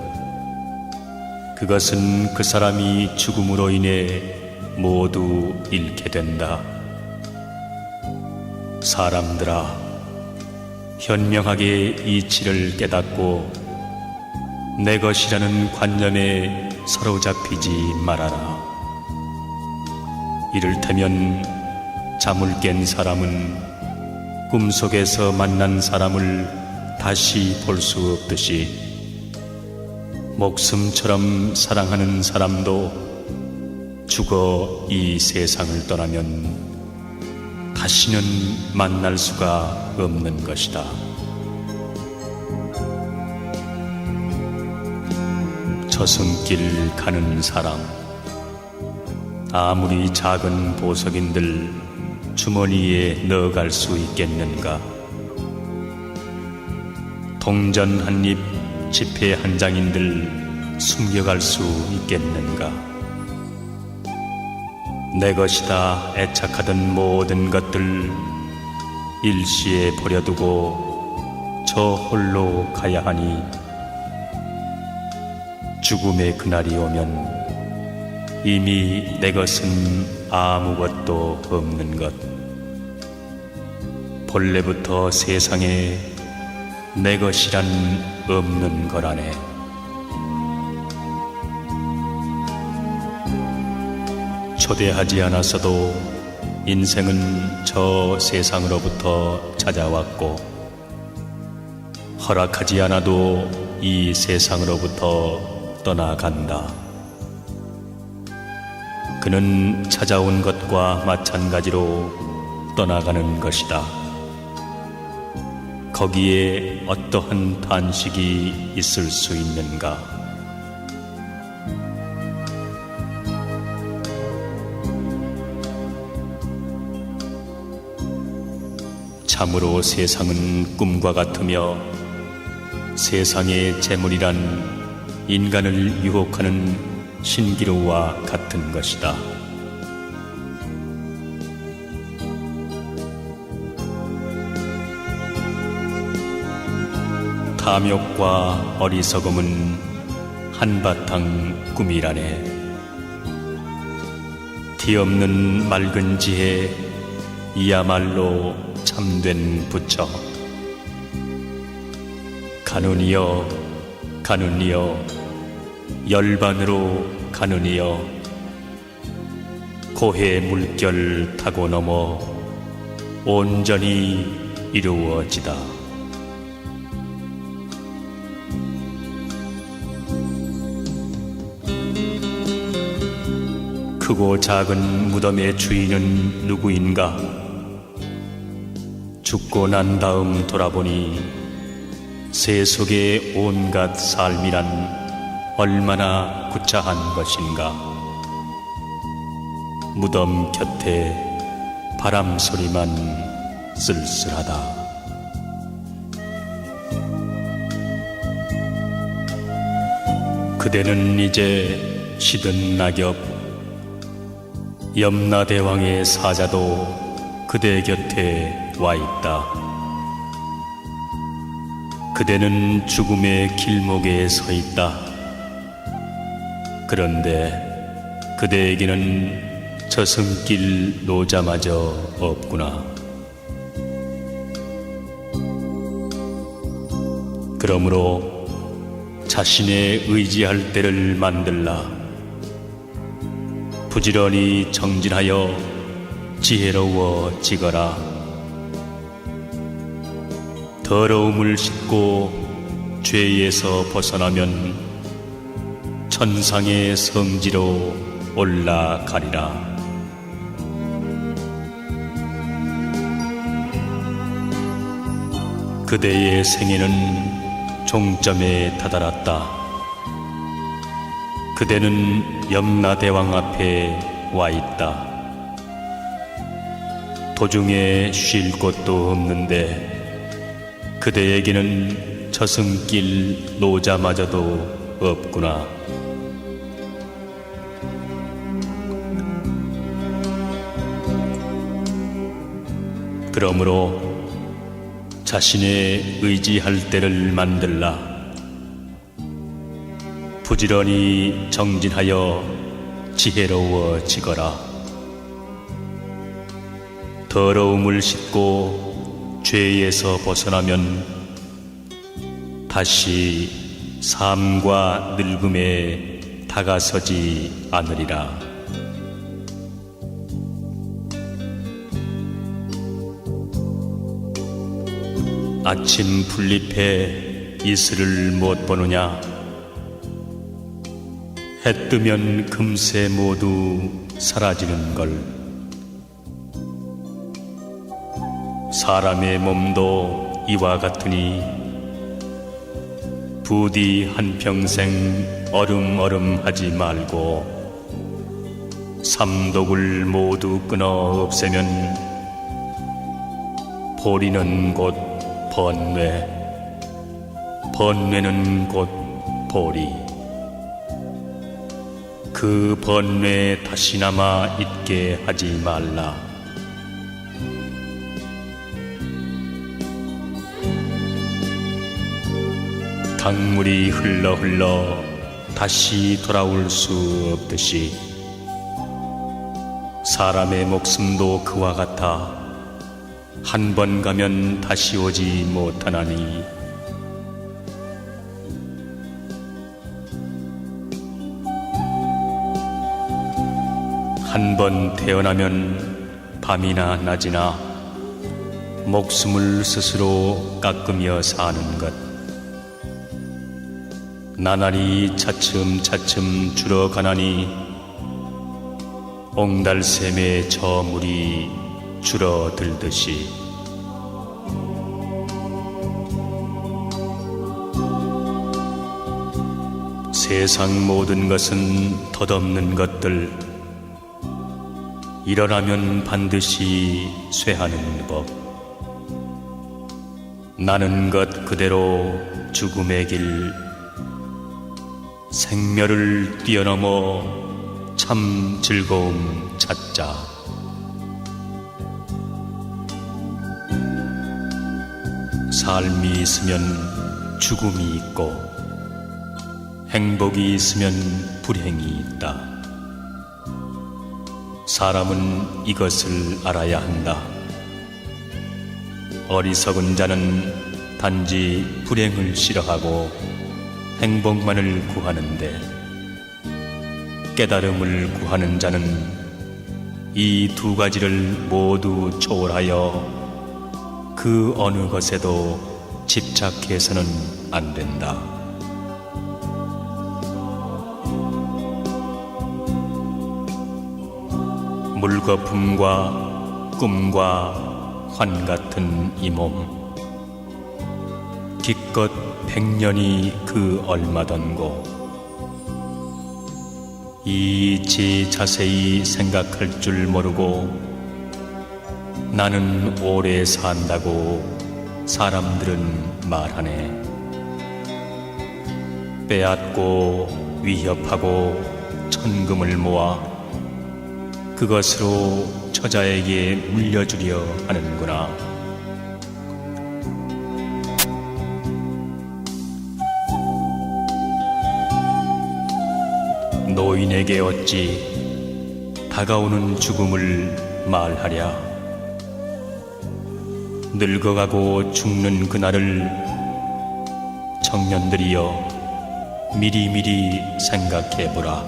B: 그것은 그 사람이 죽음으로 인해 모두 잃게 된다. 사람들아, 현명하게 이치를 깨닫고 내 것이라는 관념에 사로잡히지 말아라. 이를테면 잠을 깬 사람은 꿈속에서 만난 사람을 다시 볼 수 없듯이 목숨처럼 사랑하는 사람도 죽어 이 세상을 떠나면 다시는 만날 수가 없는 것이다. 저승길 가는 사람, 아무리 작은 보석인들 주머니에 넣어갈 수 있겠는가? 동전 한 입, 지폐 한 장인들 숨겨갈 수 있겠는가? 내 것이다 애착하던 모든 것들 일시에 버려두고 저 홀로 가야 하니 죽음의 그날이 오면 이미 내 것은 아무것도 없는 것. 본래부터 세상에 내 것이란 없는 거라네. 초대하지 않았어도 인생은 저 세상으로부터 찾아왔고, 허락하지 않아도 이 세상으로부터 떠나간다. 그는 찾아온 것과 마찬가지로 떠나가는 것이다. 거기에 어떠한 단식이 있을 수 있는가? 참으로 세상은 꿈과 같으며 세상의 재물이란 인간을 유혹하는 신기루와 같은 것이다. 탐욕과 어리석음은 한바탕 꿈이라네. 뒤없는 맑은 지혜, 이야말로 참된 부처. 가누니여 가누니여 열반으로 가누니여 고해 물결 타고 넘어 온전히 이루어지다. 크고 작은 무덤의 주인은 누구인가? 죽고 난 다음 돌아보니 세속의 온갖 삶이란 얼마나 구차한 것인가. 무덤 곁에 바람 소리만 쓸쓸하다. 그대는 이제 시든 낙엽, 염라대왕의 사자도 그대 곁에 와 있다. 그대는 죽음의 길목에 서 있다. 그런데 그대에게는 저승길 노자마저 없구나. 그러므로 자신의 의지할 때를 만들라. 부지런히 정진하여 지혜로워지거라. 더러움을 씻고 죄에서 벗어나면 천상의 성지로 올라가리라. 그대의 생애는 종점에 다다랐다. 그대는 염라대왕 앞에 와 있다. 도중에 쉴 곳도 없는데 그대에게는 저승길 노자마저도 없구나. 그러므로 자신의 의지할 때를 만들라. 부지런히 정진하여 지혜로워지거라. 더러움을 씻고 죄에서 벗어나면 다시 삶과 늙음에 다가서지 않으리라. 아침 풀잎에 이슬을 못 보느냐. 해 뜨면 금세 모두 사라지는 걸. 사람의 몸도 이와 같으니 부디 한평생 어름어름하지 말고 삼독을 모두 끊어 없애면 보리는 곧 번뇌, 번뇌는 곧 보리. 그 번뇌 다시나마 있게 하지 말라. 강물이 흘러 다시 돌아올 수 없듯이 사람의 목숨도 그와 같아 한 번 가면 다시 오지 못하나니 한 번 태어나면 밤이나 낮이나 목숨을 스스로 깎으며 사는 것. 나날이 차츰차츰 줄어가나니 옹달샘의 저물이 줄어들듯이 세상 모든 것은 덧없는 것들. 일어나면 반드시 쇠하는 법. 나는 것 그대로 죽음의 길, 생멸을 뛰어넘어 참 즐거움 찾자. 삶이 있으면 죽음이 있고 행복이 있으면 불행이 있다. 사람은 이것을 알아야 한다. 어리석은 자는 단지 불행을 싫어하고 행복만을 구하는데 깨달음을 구하는 자는 이 두 가지를 모두 초월하여 그 어느 것에도 집착해서는 안 된다. 물거품과 꿈과 환 같은 이 몸, 기껏 100년이 그 얼마던고. 이치 자세히 생각할 줄 모르고 나는 오래 산다고 사람들은 말하네. 빼앗고 위협하고 천금을 모아 그것으로 처자에게 물려주려 하는구나. 노인에게 어찌 다가오는 죽음을 말하랴. 늙어가고 죽는 그날을 청년들이여 미리미리 생각해보라.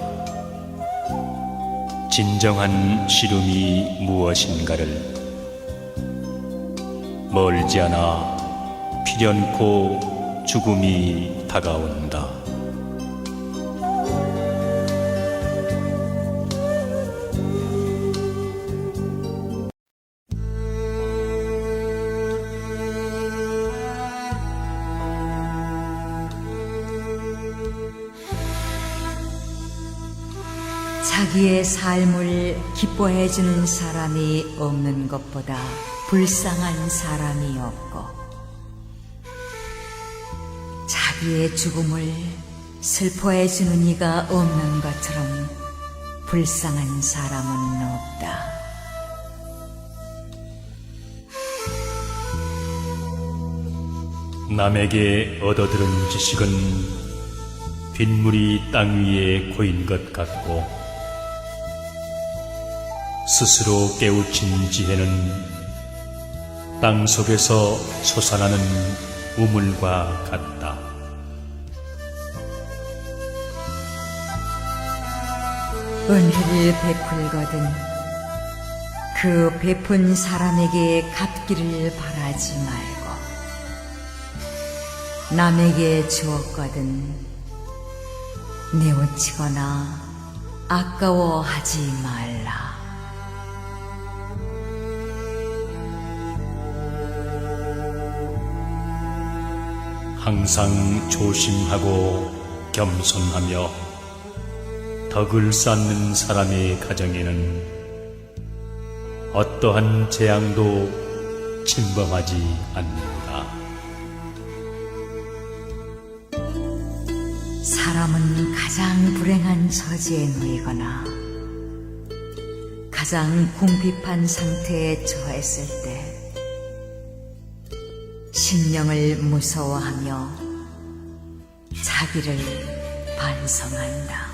B: 진정한 시름이 무엇인가를. 멀지 않아 필연코 죽음이 다가온다.
C: 자기의 삶을 기뻐해주는 사람이 없는 것보다 불쌍한 사람이 없고, 자기의 죽음을 슬퍼해주는 이가 없는 것처럼 불쌍한 사람은 없다.
B: 남에게 얻어들은 지식은 빗물이 땅 위에 고인 것 같고, 스스로 깨우친 지혜는 땅 속에서 솟아나는 우물과 같다.
C: 은혜를 베풀거든 그 베푼 사람에게 갚기를 바라지 말고, 남에게 주었거든 뉘우치거나 아까워하지 말라.
B: 항상 조심하고 겸손하며 덕을 쌓는 사람의 가정에는 어떠한 재앙도 침범하지 않는다.
C: 사람은 가장 불행한 처지에 놓이거나 가장 궁핍한 상태에 처했을 때 심령을 무서워하며 자기를 반성한다.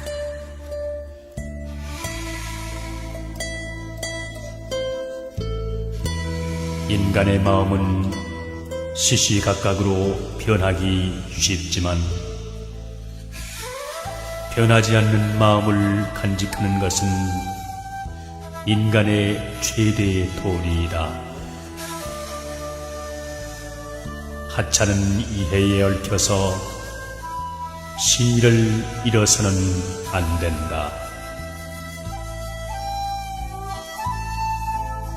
B: 인간의 마음은 시시각각으로 변하기 쉽지만 변하지 않는 마음을 간직하는 것은 인간의 최대의 도리이다. 하찮은 이해에 얽혀서 시를 잃어서는 안 된다.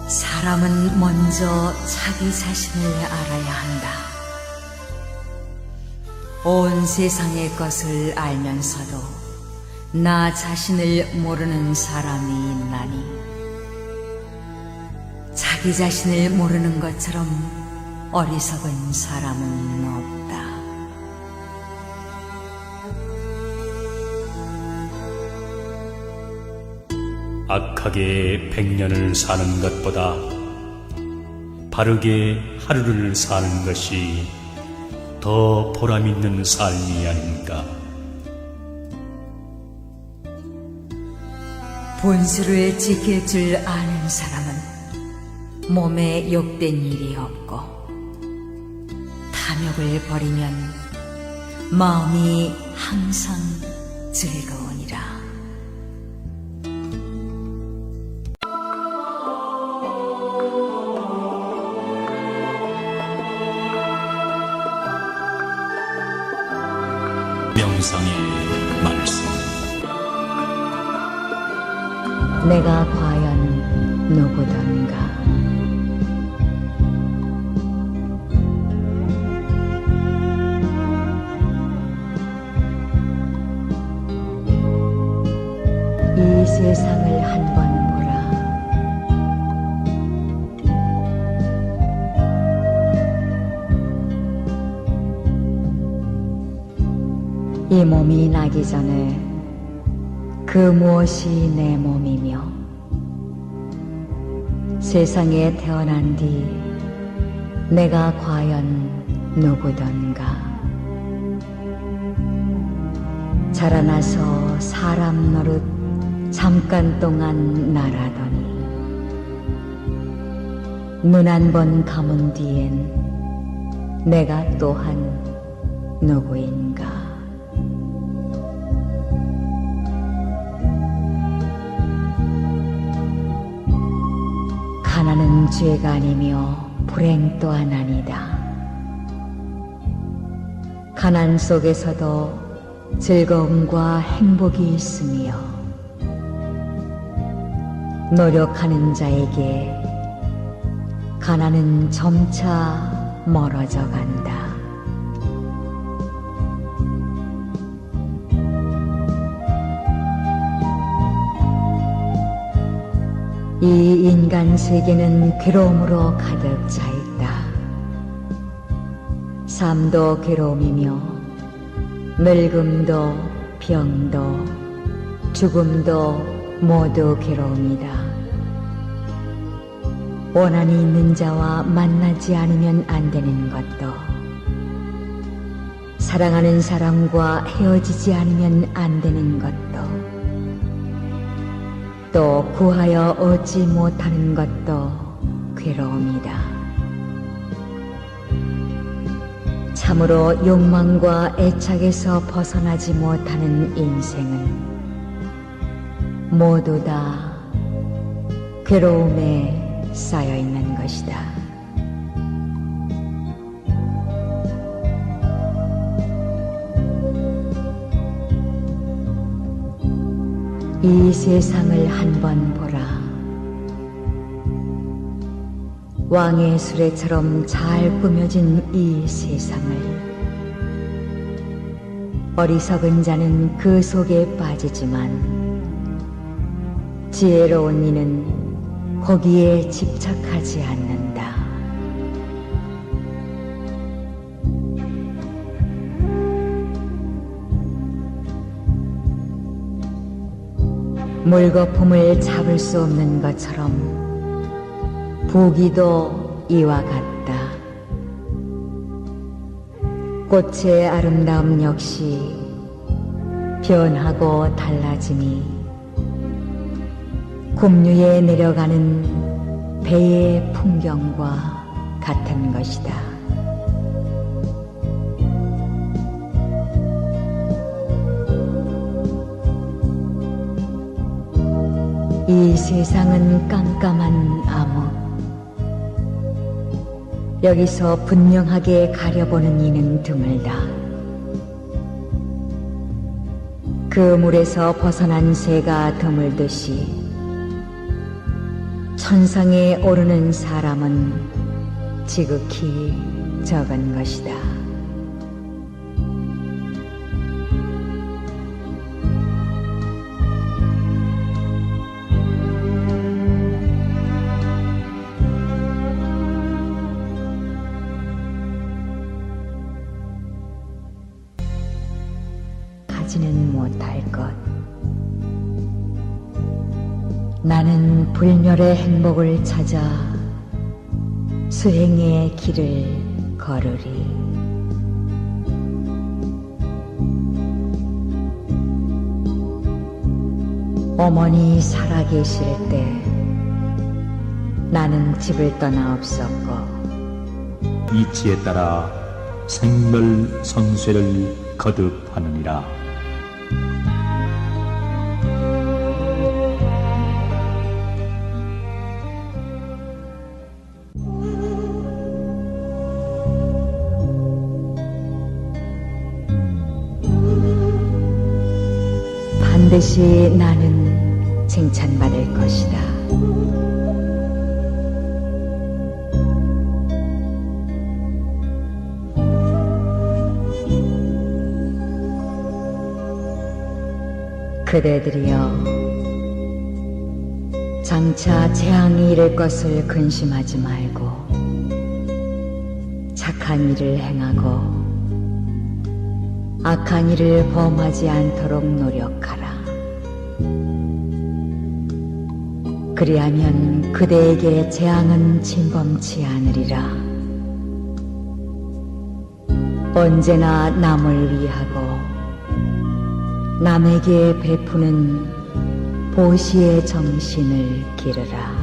C: 사람은 먼저 자기 자신을 알아야 한다. 온 세상의 것을 알면서도 나 자신을 모르는 사람이 있나니, 자기 자신을 모르는 것처럼 어리석은 사람은 없다.
B: 악하게 100년을 사는 것보다 바르게 하루를 사는 것이 더 보람있는 삶이 아닌가.
C: 본수를 지킬 줄 아는 사람은 몸에 욕된 일이 없고, 탐욕을 버리면 마음이 항상 즐거우니라.
B: 명상의 말씀.
C: 내가 과연 누구던가. 이 세상을 한번 보라. 이 몸이 나기 전에 그 무엇이 내 몸이며, 세상에 태어난 뒤 내가 과연 누구던가. 자라나서 사람 노릇 잠깐 동안 날아더니 눈 한 번 감은 뒤엔 내가 또한 누구인가. 가난은 죄가 아니며 불행 또한 아니다. 가난 속에서도 즐거움과 행복이 있으며, 노력하는 자에게 가난은 점차 멀어져 간다. 이 인간 세계는 괴로움으로 가득 차 있다. 삶도 괴로움이며 늙음도 병도 죽음도 모두 괴로움이다. 원한이 있는 자와 만나지 않으면 안 되는 것도, 사랑하는 사람과 헤어지지 않으면 안 되는 것도, 또 구하여 얻지 못하는 것도 괴로움이다. 참으로 욕망과 애착에서 벗어나지 못하는 인생은 모두 다 괴로움에 쌓여 있는 것이다. 이 세상을 한번 보라. 왕의 수레처럼 잘 꾸며진 이 세상을 어리석은 자는 그 속에 빠지지만 지혜로운 이는 거기에 집착하지 않는다. 물거품을 잡을 수 없는 것처럼 부귀도 이와 같다. 꽃의 아름다움 역시 변하고 달라지니 굽류에 내려가는 배의 풍경과 같은 것이다. 이 세상은 깜깜한 암흑. 여기서 분명하게 가려보는 이는 드물다. 그 물에서 벗어난 새가 드물듯이 천상에 오르는 사람은 지극히 적은 것이다. 가지는 못할 것. 나는 불멸의 행복을 찾아 수행의 길을 걸으리. 어머니 살아계실 때 나는 집을 떠나 없었고
B: 이치에 따라 생멸선쇠를 거듭하느니라.
C: 반드시 나는 칭찬받을 것이다. 그대들이여, 장차 재앙이 이를 것을 근심하지 말고 착한 일을 행하고 악한 일을 범하지 않도록 노력하라. 그리하면 그대에게 재앙은 침범치 않으리라. 언제나 남을 위하고 남에게 베푸는 보시의 정신을 기르라.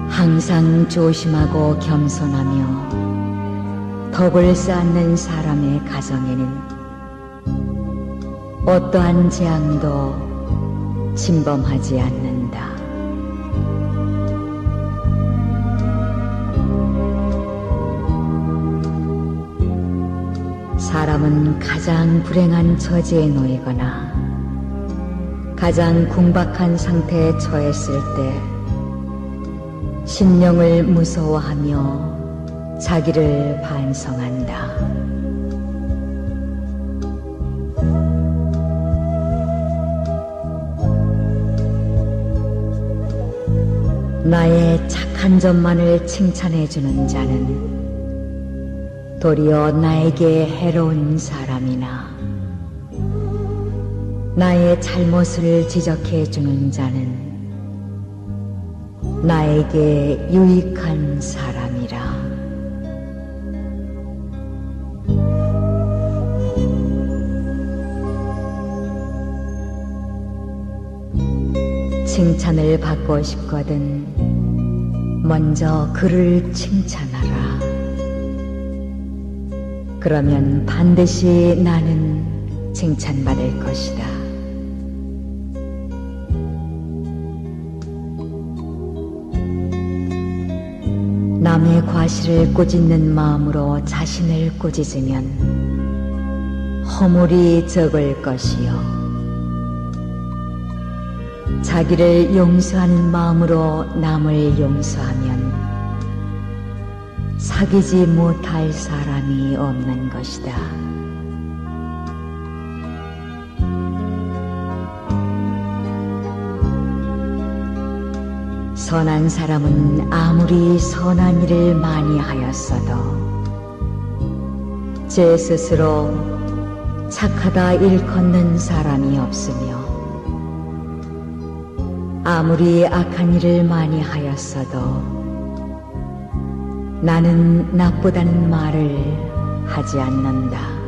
C: 항상 조심하고 겸손하며 덕을 쌓는 사람의 가정에는 어떠한 재앙도 침범하지 않는다. 사람은 가장 불행한 처지에 놓이거나 가장 궁박한 상태에 처했을 때 신령을 무서워하며 자기를 반성한다. 나의 착한 점만을 칭찬해주는 자는 도리어 나에게 해로운 사람이나 나의 잘못을 지적해주는 자는 나에게 유익한 사람이라. 칭찬을 받고 싶거든 먼저 그를 칭찬하라. 그러면 반드시 나는 칭찬받을 것이다. 남의 과실을 꾸짖는 마음으로 자신을 꾸짖으면 허물이 적을 것이요 자기를 용서하는 마음으로 남을 용서하면 사귀지 못할 사람이 없는 것이다. 선한 사람은 아무리 선한 일을 많이 하였어도 제 스스로 착하다 일컫는 사람이 없으며 아무리 악한 일을 많이 하였어도 나는 나쁘다는 말을 하지 않는다.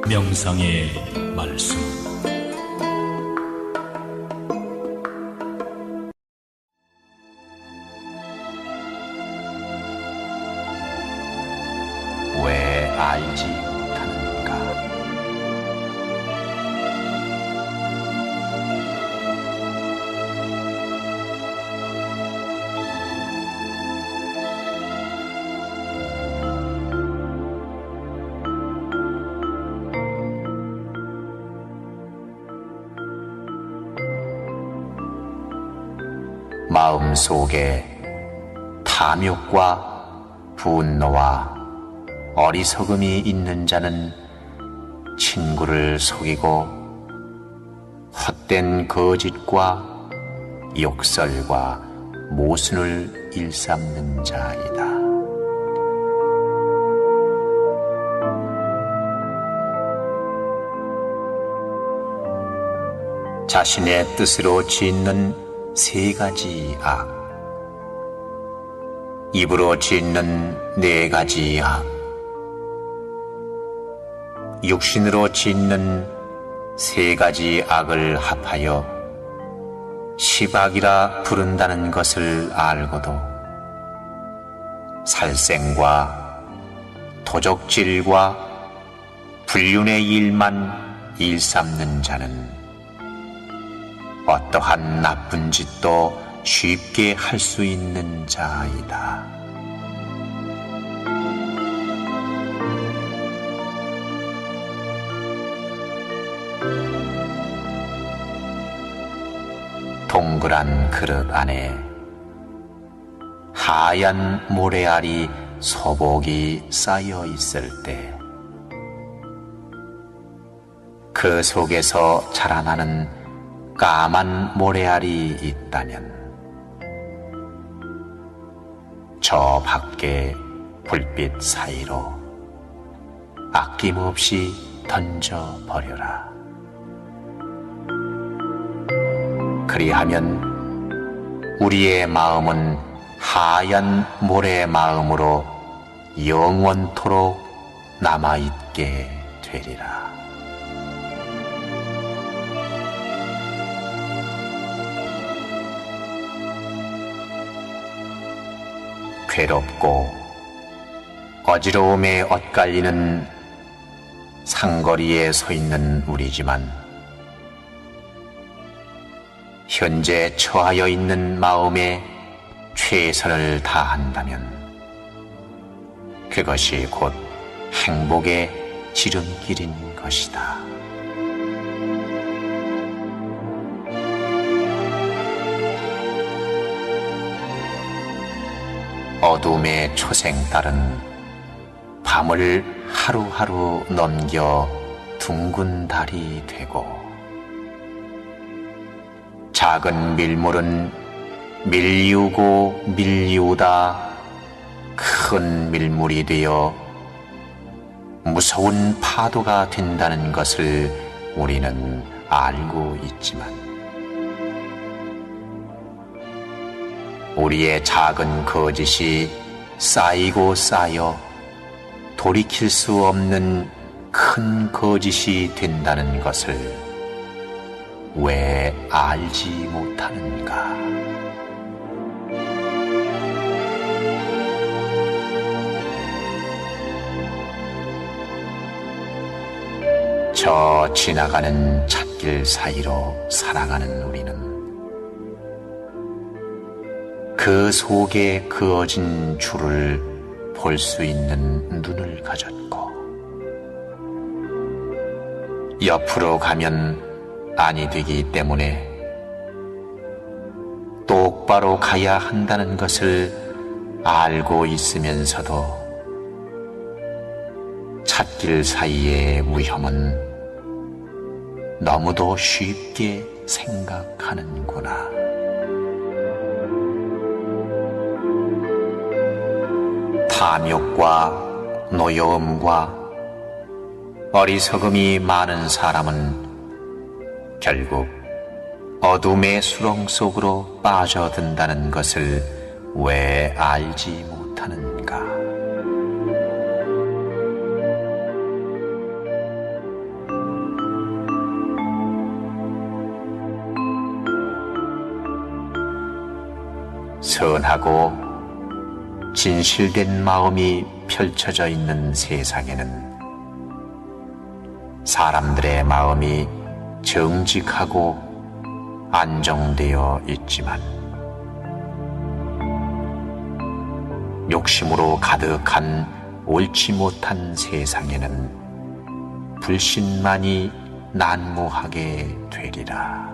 B: 명상의 말씀.
A: 왜 알지 못하는가? 마음속에 탐욕과 분노와 어리석음이 있는 자는 친구를 속이고 헛된 거짓과 욕설과 모순을 일삼는 자이다. 자신의 뜻으로 짓는 세 가지 악, 입으로 짓는 네 가지 악, 육신으로 짓는 세 가지 악을 합하여 십악이라 부른다는 것을 알고도 살생과 도적질과 불륜의 일만 일삼는 자는 어떠한 나쁜 짓도 쉽게 할 수 있는 자이다. 동그란 그릇 안에 하얀 모래알이 소복이 쌓여 있을 때 그 속에서 자라나는 까만 모래알이 있다면 저 밖에 불빛 사이로 아낌없이 던져버려라. 그리하면 우리의 마음은 하얀 모래의 마음으로 영원토록 남아있게 되리라. 괴롭고 어지러움에 엇갈리는 상거리에 서 있는 우리지만 현재 처하여 있는 마음에 최선을 다한다면 그것이 곧 행복의 지름길인 것이다. 어둠의 초생달은 밤을 하루하루 넘겨 둥근 달이 되고, 작은 밀물은 밀리우고 밀리우다 큰 밀물이 되어 무서운 파도가 된다는 것을 우리는 알고 있지만, 우리의 작은 거짓이 쌓이고 쌓여 돌이킬 수 없는 큰 거짓이 된다는 것을 왜 알지 못하는가? 저 지나가는 찻길 사이로 살아가는 우리는 그 속에 그어진 줄을 볼 수 있는 눈을 가졌고, 옆으로 가면 아니 되기 때문에 똑바로 가야 한다는 것을 알고 있으면서도 찻길 사이의 위험은 너무도 쉽게 생각하는구나. 탐욕과 노여움과 어리석음이 많은 사람은 결국 어둠의 수렁 속으로 빠져든다는 것을 왜 알지 못하는가? 선하고 진실된 마음이 펼쳐져 있는 세상에는 사람들의 마음이 정직하고 안정되어 있지만, 욕심으로 가득한 옳지 못한 세상에는 불신만이 난무하게 되리라.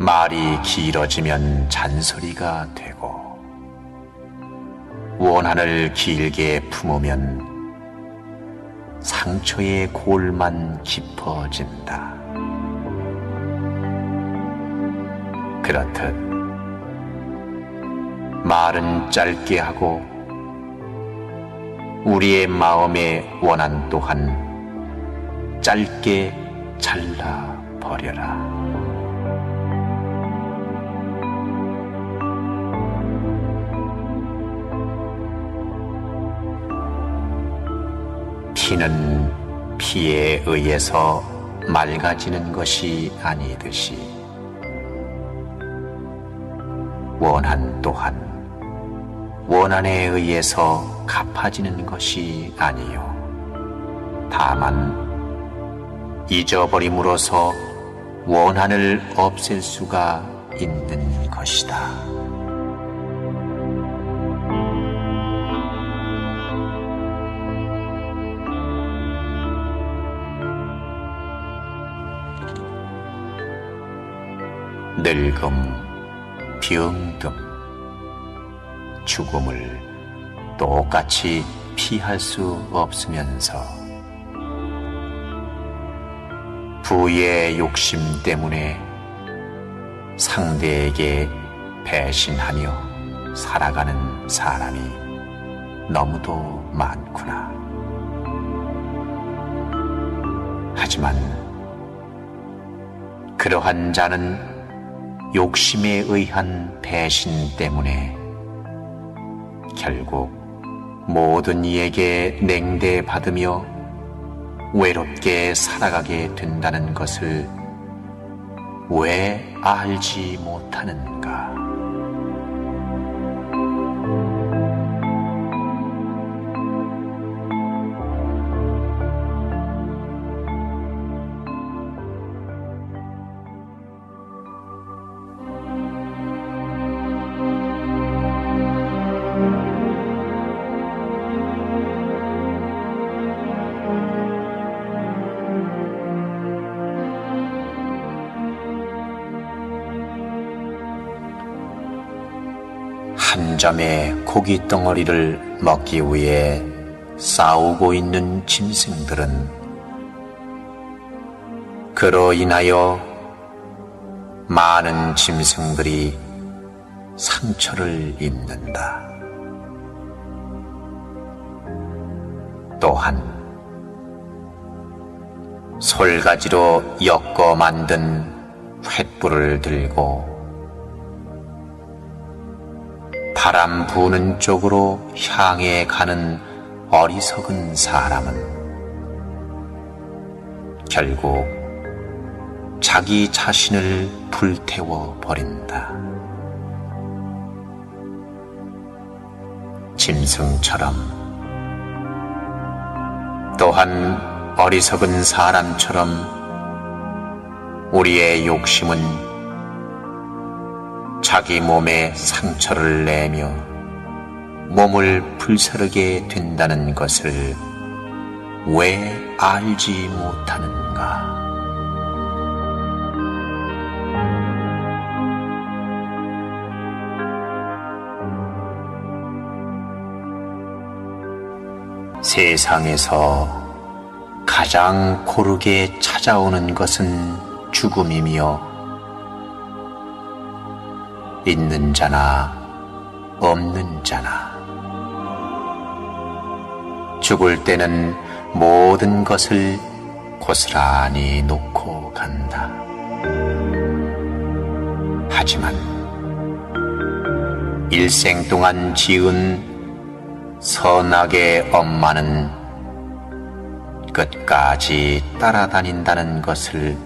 A: 말이 길어지면 잔소리가 되고, 원한을 길게 품으면 상처의 골만 깊어진다. 그렇듯 말은 짧게 하고 우리의 마음의 원한 또한 짧게 잘라버려라. 피는 피에 의해서 맑아지는 것이 아니듯이, 원한 또한 원한에 의해서 갚아지는 것이 아니요, 다만 잊어버림으로써 원한을 없앨 수가 있는 것이다. 늙음, 병듦, 죽음을 똑같이 피할 수 없으면서 부의 욕심 때문에 상대에게 배신하며 살아가는 사람이 너무도 많구나. 하지만 그러한 자는 욕심에 의한 배신 때문에 결국 모든 이에게 냉대받으며 외롭게 살아가게 된다는 것을 왜 알지 못하는가? 한 점의 고기 덩어리를 먹기 위해 싸우고 있는 짐승들은 그로 인하여 많은 짐승들이 상처를 입는다. 또한 솔가지로 엮어 만든 횃불을 들고 바람 부는 쪽으로 향해 가는 어리석은 사람은 결국 자기 자신을 불태워 버린다. 짐승처럼 또한 어리석은 사람처럼 우리의 욕심은 자기 몸에 상처를 내며 몸을 불사르게 된다는 것을 왜 알지 못하는가? 세상에서 가장 고르게 찾아오는 것은 죽음이며 있는 자나 없는 자나 죽을 때는 모든 것을 고스란히 놓고 간다. 하지만 일생 동안 지은 선악의 엄마는 끝까지 따라다닌다는 것을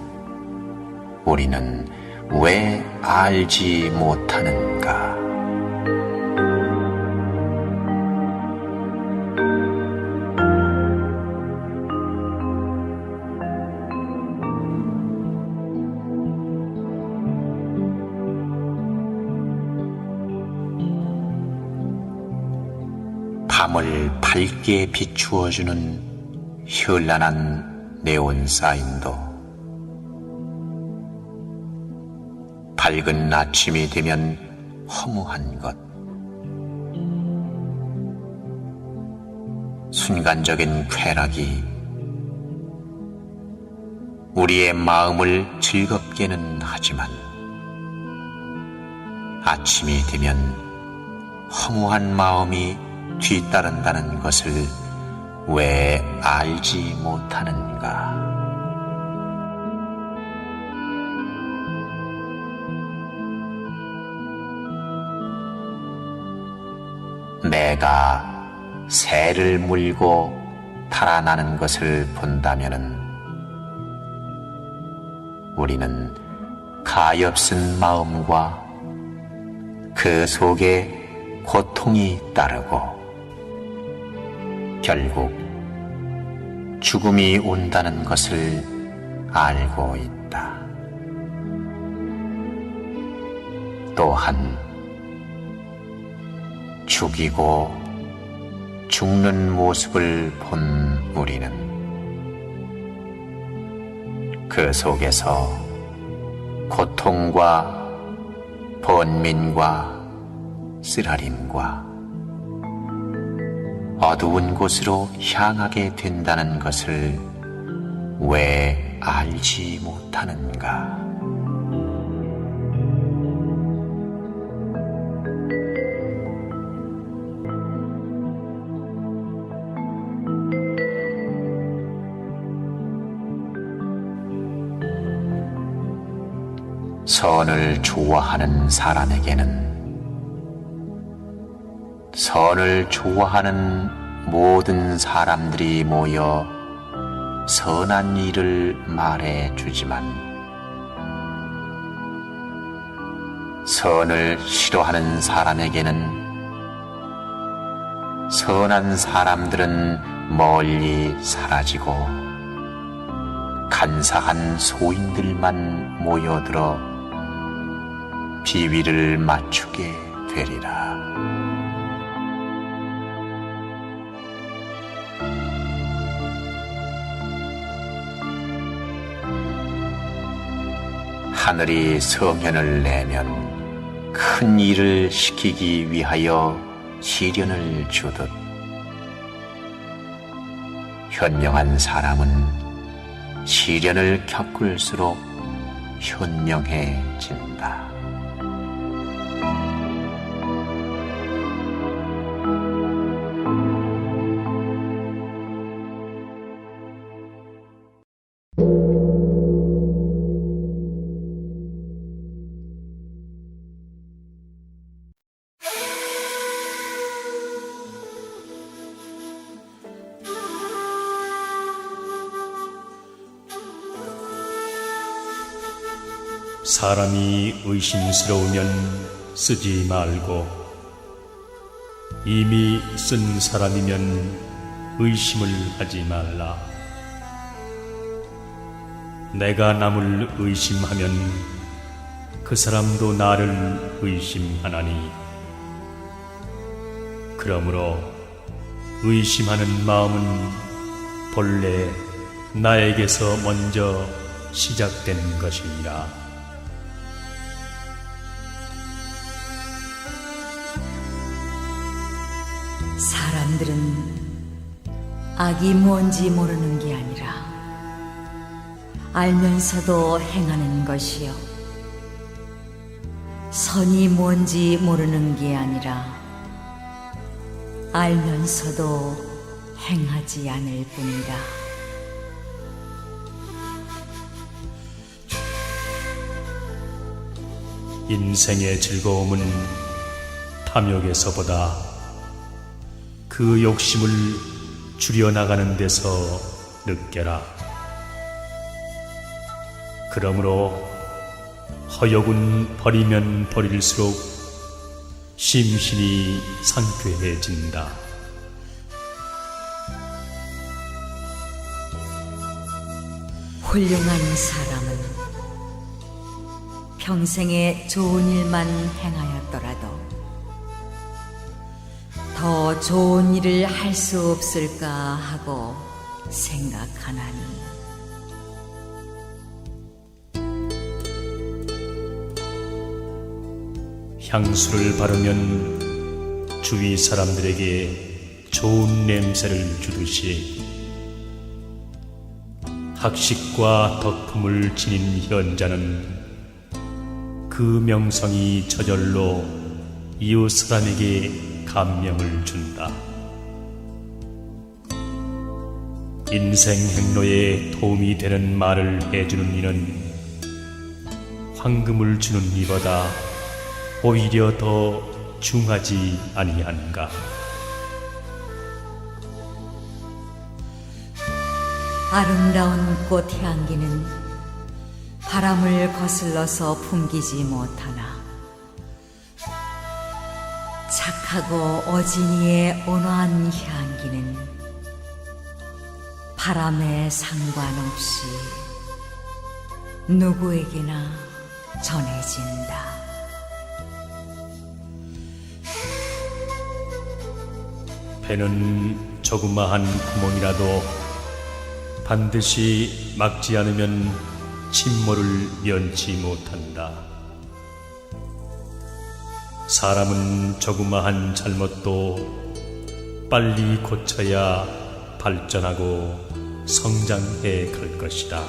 A: 우리는 왜 알지 못하는가? 밤을 밝게 비추어주는 현란한 네온 사인도 밝은 아침이 되면 허무한 것, 순간적인 쾌락이 우리의 마음을 즐겁게는 하지만 아침이 되면 허무한 마음이 뒤따른다는 것을 왜 알지 못하는가? 내가 새를 물고 달아나는 것을 본다면은 우리는 가엾은 마음과 그 속에 고통이 따르고 결국 죽음이 온다는 것을 알고 있다. 또한 죽이고 죽는 모습을 본 우리는 그 속에서 고통과 번민과 쓰라림과 어두운 곳으로 향하게 된다는 것을 왜 알지 못하는가? 선을 좋아하는 사람에게는 선을 좋아하는 모든 사람들이 모여 선한 일을 말해 주지만 선을 싫어하는 사람에게는 선한 사람들은 멀리 사라지고 간사한 소인들만 모여들어 비위를 맞추게 되리라. 하늘이 성현을 내면 큰 일을 시키기 위하여 시련을 주듯 현명한 사람은 시련을 겪을수록 현명해진다.
B: 사람이 의심스러우면 쓰지 말고 이미 쓴 사람이면 의심을 하지 말라. 내가 남을 의심하면 그 사람도 나를 의심하나니 그러므로 의심하는 마음은 본래 나에게서 먼저 시작된 것이니라.
C: 사람들은 악이 뭔지 모르는 게 아니라 알면서도 행하는 것이요, 선이 뭔지 모르는 게 아니라 알면서도 행하지 않을 뿐이라.
B: 인생의 즐거움은 탐욕에서보다 그 욕심을 줄여나가는 데서 느껴라. 그러므로 허욕은 버리면 버릴수록 심신이 상쾌해진다.
C: 훌륭한 사람은 평생에 좋은 일만 행하였더라도 더 좋은 일을 할 수 없을까 하고 생각하나니,
B: 향수를 바르면 주위 사람들에게 좋은 냄새를 주듯이 학식과 덕품을 지닌 현자는 그 명성이 저절로 이웃 사람에게 감명을 준다. 인생 행로에 도움이 되는 말을 해주는 이는 황금을 주는 이보다 오히려 더 중하지 아니한가.
C: 아름다운 꽃 향기는 바람을 거슬러서 풍기지 못하나 착하고 어진이의 온화한 향기는 바람에 상관없이 누구에게나 전해진다.
B: 배는 조그마한 구멍이라도 반드시 막지 않으면 침몰을 면치 못한다. 사람은 조그마한 잘못도 빨리 고쳐야 발전하고 성장해 갈 것이다.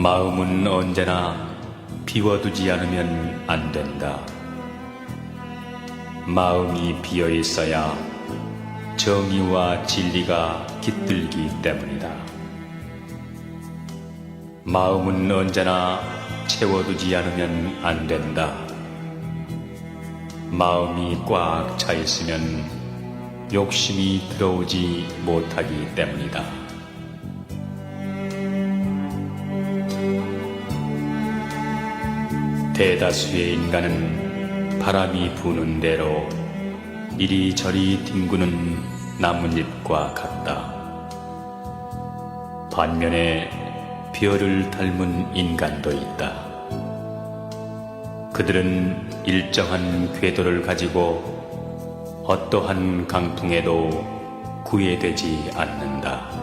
B: 마음은 언제나 비워두지 않으면 안 된다. 마음이 비어 있어야 정의와 진리가 깃들기 때문이다. 마음은 언제나 채워두지 않으면 안 된다. 마음이 꽉 차 있으면 욕심이 들어오지 못하기 때문이다. 대다수의 인간은 바람이 부는 대로 이리저리 뒹구는 나뭇잎과 같다. 반면에 별을 닮은 인간도 있다. 그들은 일정한 궤도를 가지고 어떠한 강풍에도 구애되지 않는다.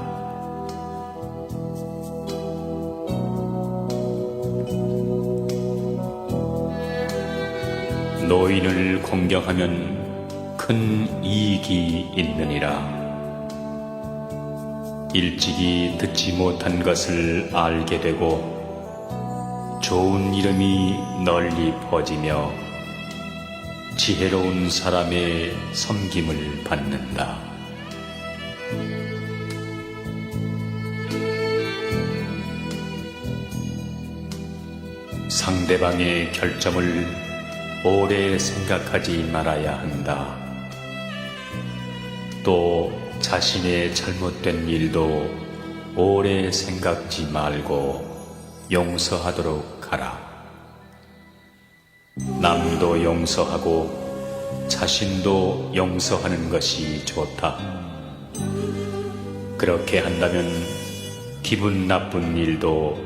B: 노인을 공경하면 큰 이익이 있느니라. 일찍이 듣지 못한 것을 알게 되고 좋은 이름이 널리 퍼지며 지혜로운 사람의 섬김을 받는다. 상대방의 결점을 오래 생각하지 말아야 한다. 또 자신의 잘못된 일도 오래 생각지 말고 용서하도록 하라. 남도 용서하고 자신도 용서하는 것이 좋다. 그렇게 한다면 기분 나쁜 일도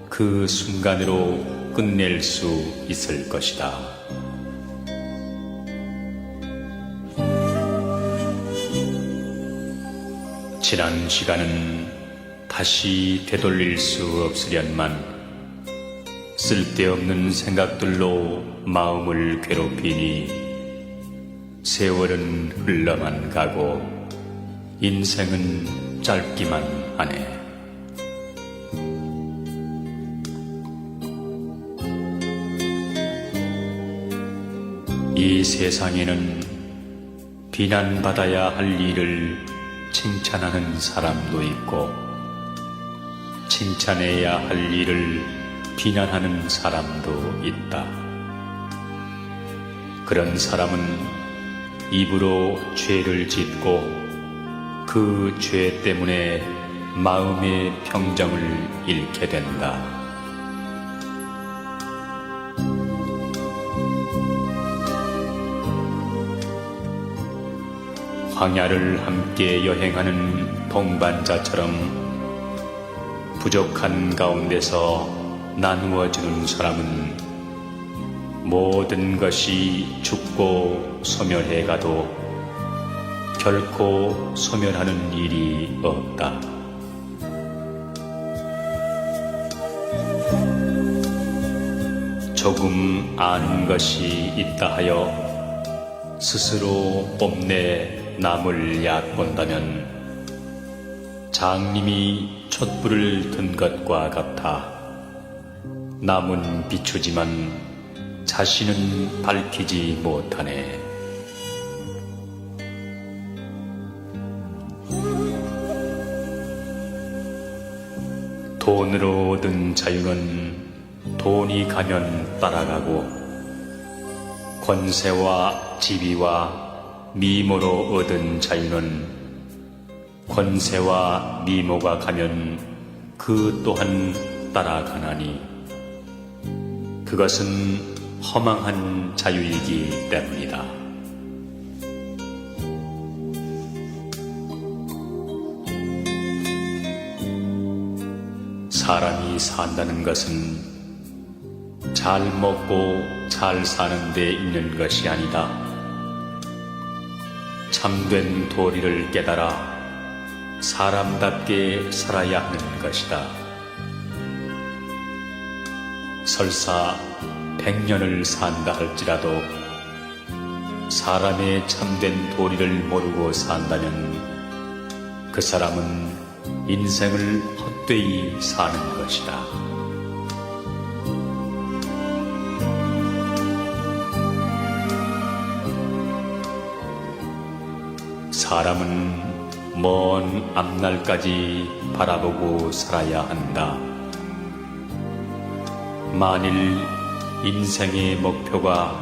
B: 그 순간으로 끝낼 수 있을 것이다. 지난 시간은 다시 되돌릴 수 없으련만 쓸데없는 생각들로 마음을 괴롭히니 세월은 흘러만 가고 인생은 짧기만 하네. 이 세상에는 비난받아야 할 일을 칭찬하는 사람도 있고 칭찬해야 할 일을 비난하는 사람도 있다. 그런 사람은 입으로 죄를 짓고 그 죄 때문에 마음의 평정을 잃게 된다. 황야를 함께 여행하는 동반자처럼 부족한 가운데서 나누어주는 사람은 모든 것이 죽고 소멸해가도 결코 소멸하는 일이 없다. 조금 아는 것이 있다 하여 스스로 뽐내 남을 얕본다면 장님이 촛불을 든 것과 같아 남은 비추지만 자신은 밝히지 못하네. 돈으로 얻은 자유는 돈이 가면 따라가고 권세와 지위와 미모로 얻은 자유는 권세와 미모가 가면 그 또한 따라가나니 그것은 허망한 자유이기 때문이다. 사람이 산다는 것은 잘 먹고 잘 사는 데 있는 것이 아니다. 참된 도리를 깨달아 사람답게 살아야 하는 것이다. 설사 100년을 산다 할지라도 사람의 참된 도리를 모르고 산다면 그 사람은 인생을 헛되이 사는 것이다. 사람은 먼 앞날까지 바라보고 살아야 한다. 만일 인생의 목표가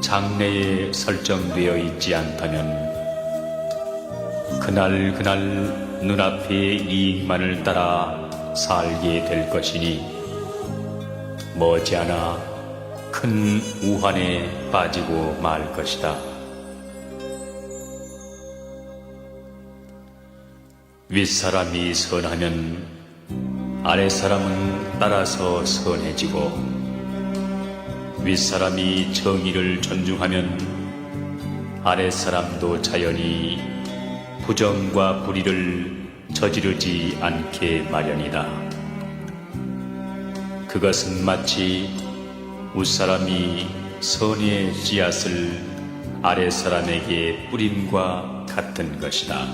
B: 장래에 설정되어 있지 않다면 그날 눈앞의 이익만을 따라 살게 될 것이니 머지않아 큰 우환에 빠지고 말 것이다. 윗사람이 선하면 아랫사람은 따라서 선해지고 윗사람이 정의를 존중하면 아랫사람도 자연히 부정과 불의를 저지르지 않게 마련이다. 그것은 마치 윗사람이 선의 씨앗을 아랫사람에게 뿌림과 같은 것이다.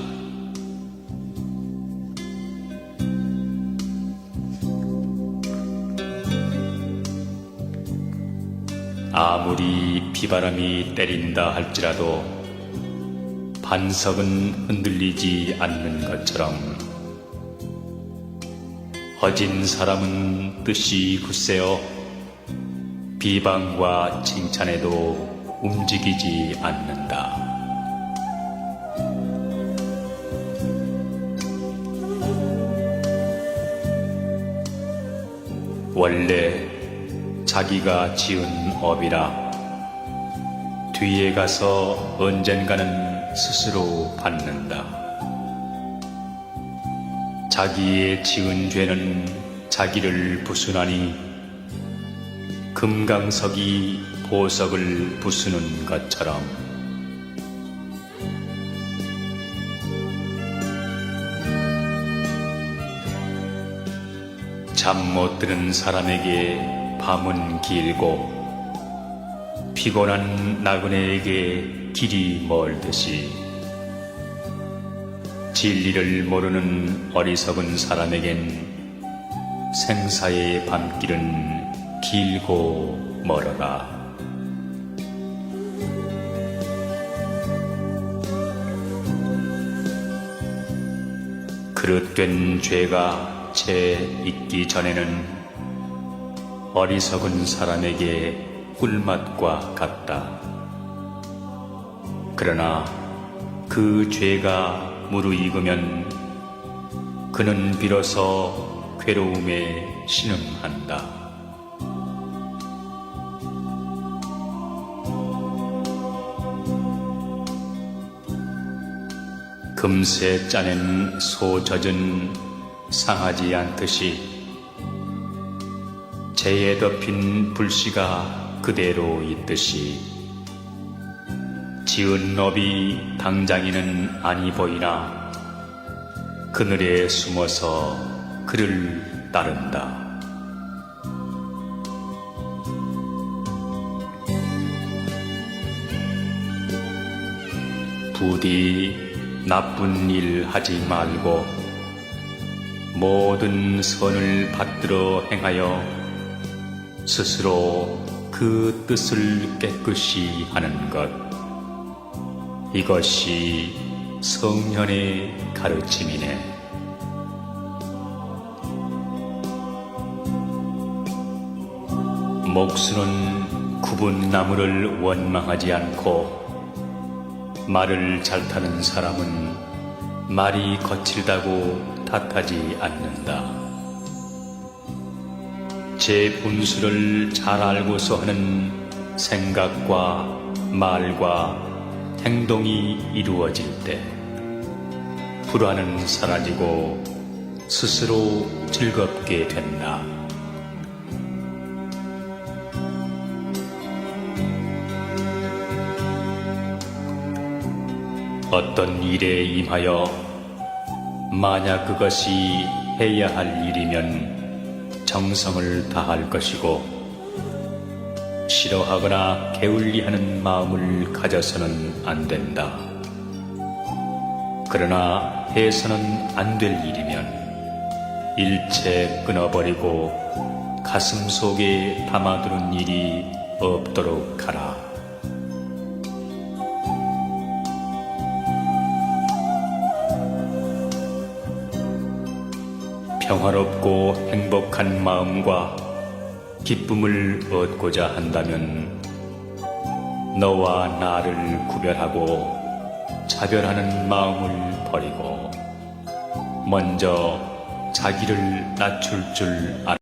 B: 아무리 비바람이 때린다 할지라도 반석은 흔들리지 않는 것처럼 허진 사람은 뜻이 굳세어 비방과 칭찬에도 움직이지 않는다. 원래 자기가 지은 업이라 뒤에 가서 언젠가는 스스로 받는다. 자기의 지은 죄는 자기를 부수나니 금강석이 보석을 부수는 것처럼 잠 못 드는 사람에게 밤은 길고 피곤한 나그네에게 길이 멀듯이 진리를 모르는 어리석은 사람에겐 생사의 밤길은 길고 멀어라. 그릇된 죄가 채 있기 전에는 어리석은 사람에게 꿀맛과 같다. 그러나 그 죄가 무르익으면 그는 비로소 괴로움에 신음한다. 금세 짜낸 소 젖은 상하지 않듯이 재에 덮인 불씨가 그대로 있듯이 지은 업이 당장에는 아니 보이나 그늘에 숨어서 그를 따른다. 부디 나쁜 일 하지 말고 모든 선을 받들어 행하여 스스로 그 뜻을 깨끗이 하는 것. 이것이 성현의 가르침이네. 목수는 굽은 나무를 원망하지 않고 말을 잘 타는 사람은 말이 거칠다고 탓하지 않는다. 제 분수를 잘 알고서 하는 생각과 말과 행동이 이루어질 때 불안은 사라지고 스스로 즐겁게 된다. 어떤 일에 임하여 만약 그것이 해야 할 일이면 정성을 다할 것이고 싫어하거나 게을리하는 마음을 가져서는 안 된다. 그러나 해서는 안 될 일이면 일체 끊어버리고 가슴 속에 담아두는 일이 없도록 하라. 평화롭고 행복한 마음과 기쁨을 얻고자 한다면 너와 나를 구별하고 차별하는 마음을 버리고 먼저 자기를 낮출 줄 알아야